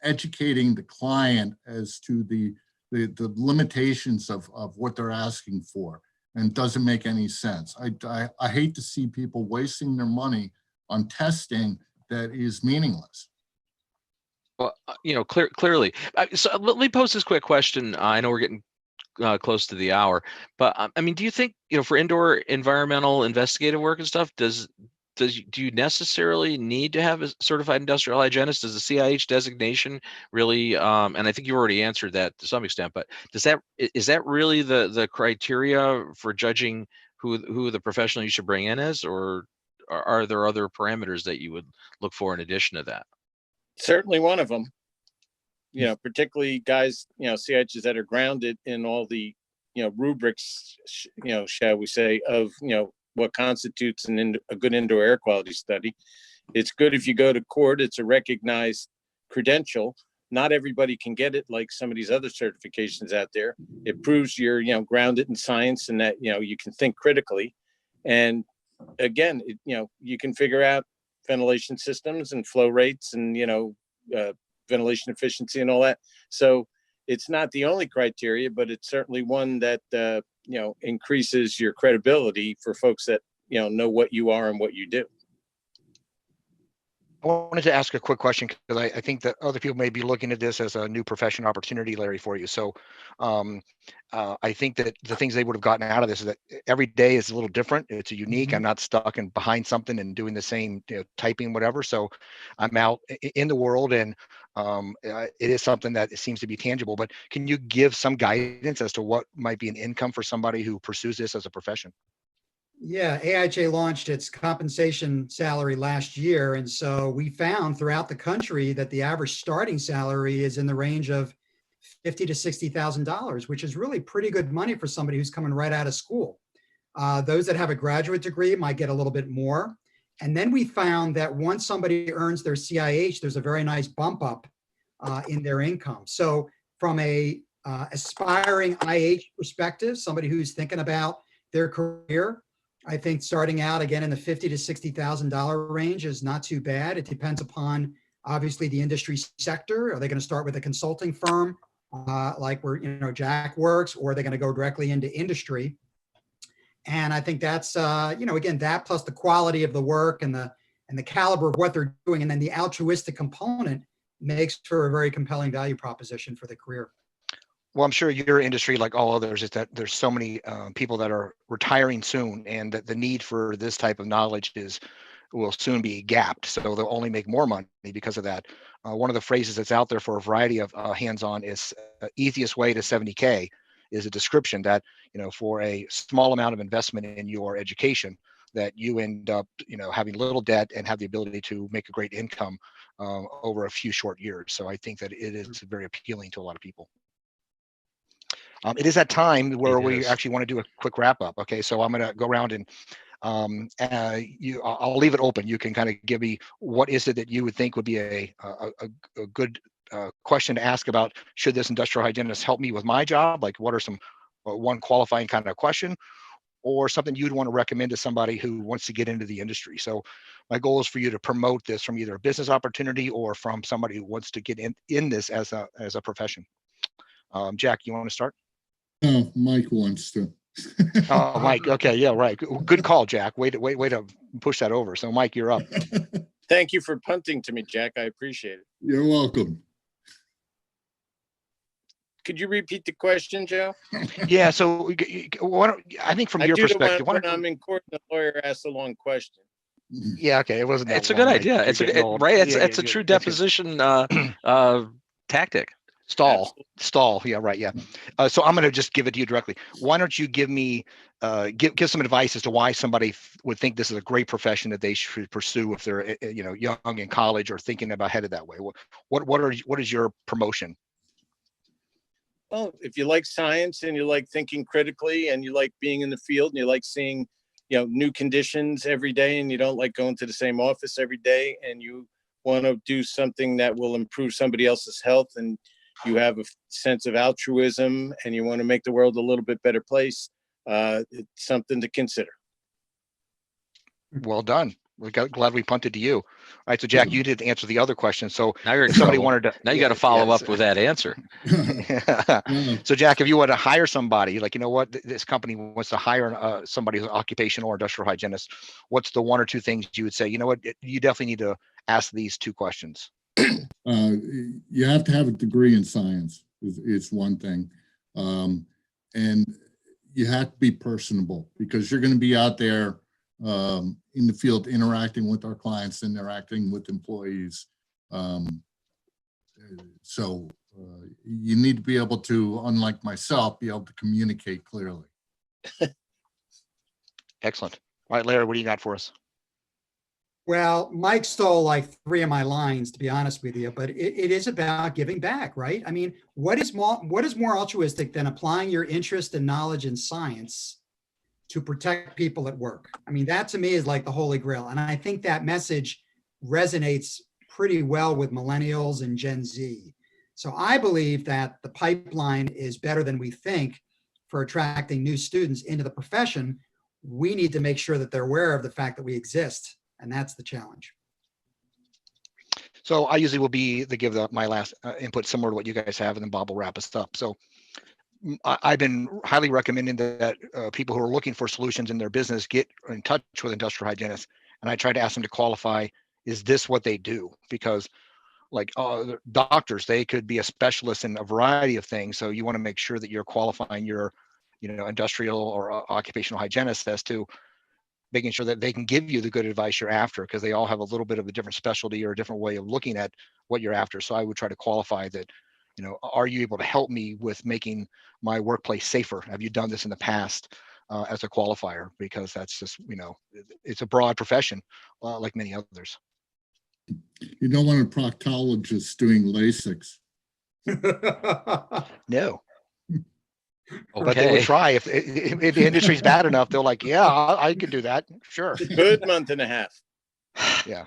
educating the client as to the limitations of what they're asking for, and doesn't make any sense. I hate to see people wasting their money on testing that is meaningless. Well, clearly. So let me pose this quick question. I know we're getting close to the hour, but I mean, do you think, for indoor environmental investigative work and stuff, do you necessarily need to have a certified industrial hygienist? Does the CIH designation really, and I think you already answered that to some extent, but is that really the criteria for judging who the professional you should bring in is, or are there other parameters that you would look for in addition to that? Certainly one of them, particularly guys, CIHs that are grounded in all the, rubrics, shall we say, of, what constitutes a good indoor air quality study. It's good if you go to court, it's a recognized credential. Not everybody can get it like some of these other certifications out there. It proves you're, grounded in science and that, you can think critically. And again, you can figure out ventilation systems and flow rates and, ventilation efficiency and all that. So it's not the only criteria, but it's certainly one that, increases your credibility for folks that, know what you are and what you do. I wanted to ask a quick question because I think that other people may be looking at this as a new profession opportunity, Larry, for you. So I think that the things they would have gotten out of this is that every day is a little different. It's unique. I'm not stuck and behind something and doing the same, typing, whatever. So I'm out in the world, and it is something that seems to be tangible. But can you give some guidance as to what might be an income for somebody who pursues this as a profession? Yeah, AIHA launched its compensation salary last year. And so we found throughout the country that the average starting salary is in the range of $50,000 to $60,000, which is really pretty good money for somebody who's coming right out of school. Those that have a graduate degree might get a little bit more. And then we found that once somebody earns their CIH, there's a very nice bump up in their income. So from a aspiring IH perspective, somebody who's thinking about their career, I think starting out again in the $50,000 to $60,000 range is not too bad. It depends upon obviously the industry sector. Are they going to start with a consulting firm like where Jack works, or are they going to go directly into industry? And I think that's again, that plus the quality of the work and the caliber of what they're doing, and then the altruistic component makes for a very compelling value proposition for the career. Well, I'm sure your industry, like all others, is that there's so many people that are retiring soon, and that the need for this type of knowledge is will soon be gapped, so they'll only make more money because of that. One of the phrases that's out there for a variety of hands-on is easiest way to 70K is a description that, for a small amount of investment in your education, that you end up, having little debt and have the ability to make a great income over a few short years. So I think that it is very appealing to a lot of people. It is that time where we actually want to do a quick wrap up. Okay, so I'm going to go around and I'll leave it open. You can kind of give me what is it that you would think would be a good question to ask about. Should this industrial hygienist help me with my job? Like, what are some one qualifying kind of question, or something you'd want to recommend to somebody who wants to get into the industry? So my goal is for you to promote this from either a business opportunity or from somebody who wants to get in this as a profession. Jack, you want to start? Oh, Mike wants to. Oh, Mike. Okay. Yeah, right. Good call, Jack. Way to push that over. So Mike, you're up. Thank you for punting to me, Jack. I appreciate it. You're welcome. Could you repeat the question, Joe? Yeah. So I think from your perspective, when I'm in court and the lawyer asks a long question. Yeah. Okay. It wasn't. It's a good idea. It's a true deposition tactic. Stall. Yeah, right. Yeah. So I'm going to just give it to you directly. Why don't you give me, give some advice as to why somebody would think this is a great profession that they should pursue if they're, young in college or thinking about headed that way. What is your promotion? Well, if you like science and you like thinking critically and you like being in the field and you like seeing, new conditions every day and you don't like going to the same office every day and you want to do something that will improve somebody else's health and you have a sense of altruism and you want to make the world a little bit better place, it's something to consider. Well done. We're glad we punted to you. All right, so Jack, you did answer the other question. So now you're in somebody trouble. wanted to. Now you got to follow up with that answer. So Jack, if you want to hire somebody, like, this company wants to hire somebody who's an occupational or industrial hygienist, what's the one or two things you would say? You definitely need to ask these two questions. You have to have a degree in science is one thing. And you have to be personable because you're going to be out there in the field interacting with our clients, interacting with employees. So you need to be able to, unlike myself, be able to communicate clearly. Excellent. All right, Larry, what do you got for us? Well, Mike stole like 3 of my lines, to be honest with you, but it is about giving back, right? I mean, what is more altruistic than applying your interest and knowledge in science to protect people at work? I mean, that to me is like the holy grail. And I think that message resonates pretty well with millennials and Gen Z. So I believe that the pipeline is better than we think for attracting new students into the profession. We need to make sure that they're aware of the fact that we exist. And that's the challenge. So I usually will give my last input similar to what you guys have, and then Bob will wrap us up. So I've been highly recommending that people who are looking for solutions in their business get in touch with industrial hygienists. And I try to ask them to qualify, is this what they do? Because like doctors, they could be a specialist in a variety of things. So you want to make sure that you're qualifying your, industrial or occupational hygienist as to making sure that they can give you the good advice you're after, because they all have a little bit of a different specialty or a different way of looking at what you're after. So I would try to qualify that, are you able to help me with making my workplace safer? Have you done this in the past as a qualifier? Because that's just, it's a broad profession like many others. You don't want a proctologist doing LASIK. No. Okay. But they would try if the industry's bad enough. They're like, yeah, I could do that. Sure. Good month and a half. Yeah.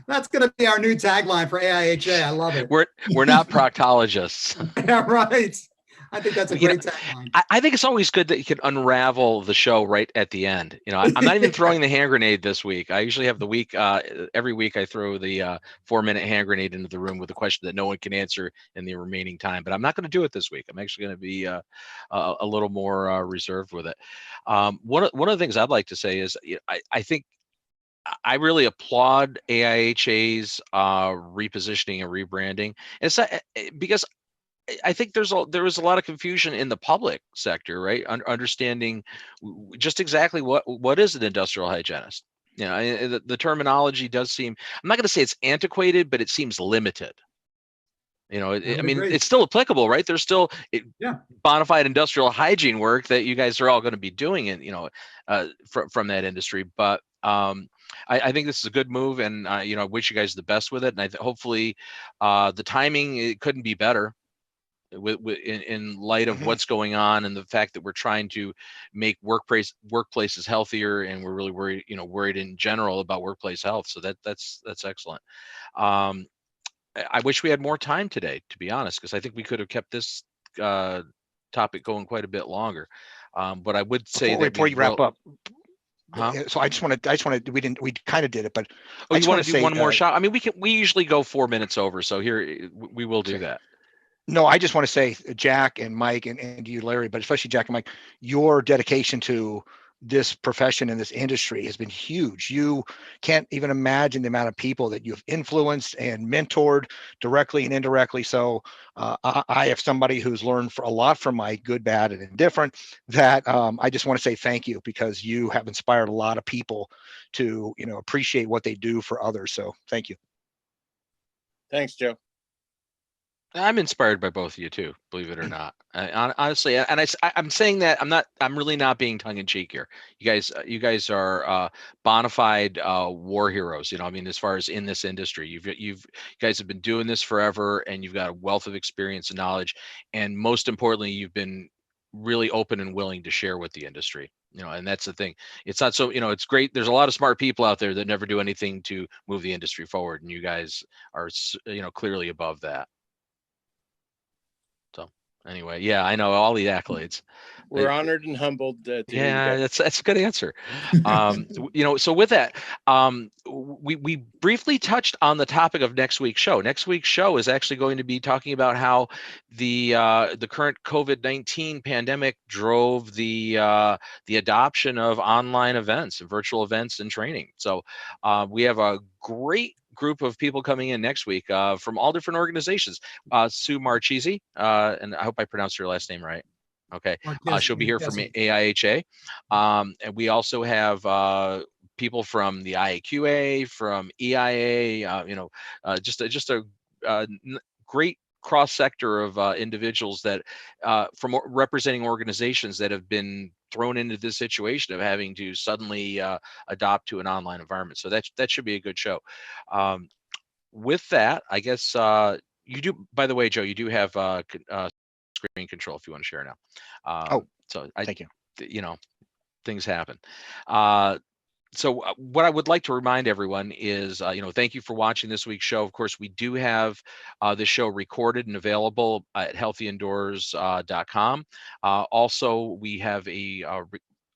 That's going to be our new tagline for AIHA. I love it. We're not proctologists. Yeah, right. I think that's a great tagline. I think it's always good that you can unravel the show right at the end. I'm not even throwing the hand grenade this week. I usually have the week, every week I throw the 4-minute hand grenade into the room with a question that no one can answer in the remaining time, but I'm not going to do it this week. I'm actually going to be a little more reserved with it. One of the things I'd like to say is I think I really applaud AIHA's repositioning and rebranding. It's because I think there was a lot of confusion in the public sector, right? Understanding just exactly what is an industrial hygienist. You know, the terminology does seem, I'm not going to say it's antiquated, but it seems limited. You know, I I would mean, agree. it's still applicable, right? There's still Yeah. bona fide industrial hygiene work that you guys are all going to be doing, and you know, from that industry. But I think this is a good move, and you know, I wish you guys the best with it. And hopefully, the timing, it couldn't be better. In light of what's going on and the fact that we're trying to make workplaces healthier, and we're really worried in general about workplace health. So that's excellent. Um, I wish we had more time today, to be honest, because I think we could have kept this topic going quite a bit longer. But I would say that Before you wrap up, Huh? so I just want to, we kind of did it, but Oh, I you just want want to to do say, one more shot? I mean, we usually go 4 minutes over, so here we will do Okay. that. No, I just want to say, Jack and Mike and you, Larry, but especially Jack and Mike, your dedication to this profession and this industry has been huge. You can't even imagine the amount of people that you've influenced and mentored directly and indirectly. So I have somebody who's learned a lot from Mike, good, bad, and indifferent, that I just want to say thank you, because you have inspired a lot of people to, appreciate what they do for others. So thank you. Thanks, Joe. I'm inspired by both of you too, believe it or not. Honestly, and I'm saying that I'm really not being tongue in cheek here. You guys are bona fide war heroes. You know, I mean, as far as in this industry, you guys have been doing this forever, and you've got a wealth of experience and knowledge, and most importantly, you've been really open and willing to share with the industry. You know, and that's the thing. It's not so, it's great. There's a lot of smart people out there that never do anything to move the industry forward, and you guys are, clearly above that. So anyway, yeah, I know all the accolades. We're honored and humbled to hear you Yeah, guys. that's a good answer. So with that, we briefly touched on the topic of next week's show. Next week's show is actually going to be talking about how the current COVID-19 pandemic drove the adoption of online events, virtual events, and training. So we have a great group of people coming in next week from all different organizations. Sue Marchese, and I hope I pronounced her last name right. Okay, she'll be here from AIHA, and we also have people from the IAQA, from EIA. Just a great cross sector of individuals that from representing organizations that have been thrown into this situation of having to suddenly adopt to an online environment. So that should be a good show. With that, I guess you do. By the way, Joe, you do have screen control if you want to share now. So thank you. Things happen. So what I would like to remind everyone is, thank you for watching this week's show. Of course, we do have this show recorded and available at healthyindoors.com. Also, we have a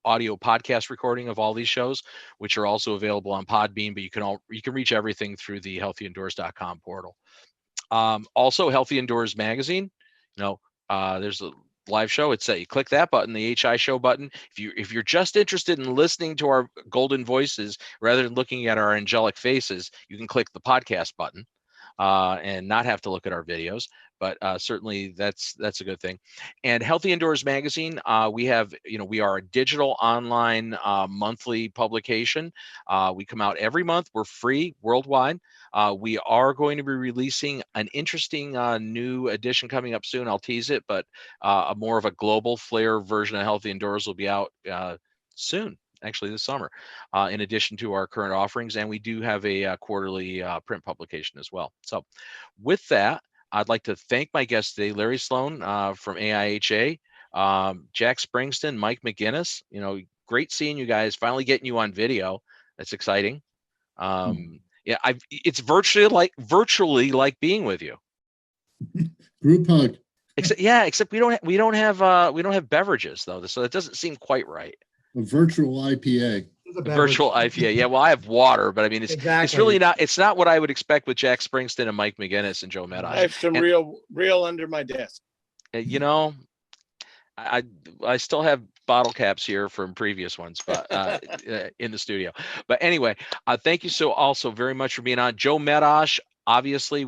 audio podcast recording of all these shows, which are also available on Podbean, but you can reach everything through the healthyindoors.com portal. Also, Healthy Indoors Magazine, there's a live show. It's you click that button, the HI show button. If you're just interested in listening to our golden voices rather than looking at our angelic faces, you can click the podcast button and not have to look at our videos. But certainly that's a good thing. And Healthy Indoors Magazine, we are a digital online monthly publication. We come out every month. We're free worldwide. We are going to be releasing an interesting new edition coming up soon. I'll tease it, but more of a global flair version of Healthy Indoors will be out soon, actually this summer, in addition to our current offerings. And we do have a quarterly print publication as well. So with that, I'd like to thank my guests today, Larry Sloan from AIHA, Jack Springston, Mike Mcginnis. Great seeing you guys, finally getting you on video. That's exciting. Yeah, it's virtually like being with you. Group hug. Except we don't have beverages though, so it doesn't seem quite right. A virtual IPA. A virtual IPA. Yeah, well, I have water, but I mean, it's really not. It's not what I would expect with Jack Springston and Mike Mcginnis and Joe Metosh. I have some real under my desk. I still have bottle caps here from previous ones, but in the studio. But anyway, thank you also very much for being on. Joe Metosh, obviously,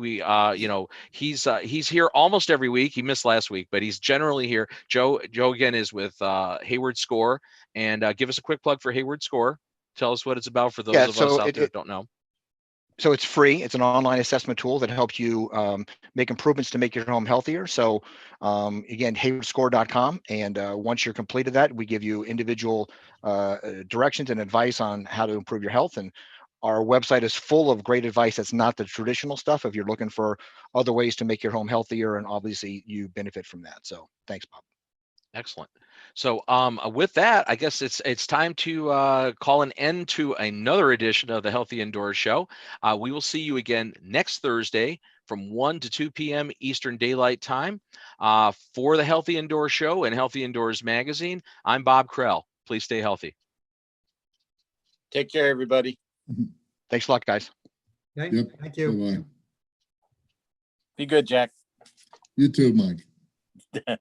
he's here almost every week. He missed last week, but he's generally here. Joe again is with Hayward Score, and give us a quick plug for Hayward Score Tell us what it's about for those Yeah, of us so out there that don't know. So it's free. It's an online assessment tool that helps you make improvements to make your home healthier. So again, haywardscore.com. And once you're completed that, we give you individual directions and advice on how to improve your health. And our website is full of great advice. That's not the traditional stuff. If you're looking for other ways to make your home healthier, and obviously you benefit from that. So thanks, Bob. Excellent. So with that, I guess it's time to call an end to another edition of the Healthy Indoors Show. We will see you again next Thursday from 1 to 2 p.m. Eastern Daylight Time for the Healthy Indoors Show and Healthy Indoors Magazine. I'm Bob Krell. Please stay healthy. Take care, everybody. Thanks a lot, guys. Okay, Yep. thank you. Bye-bye. Be good, Jack. You too, Mike.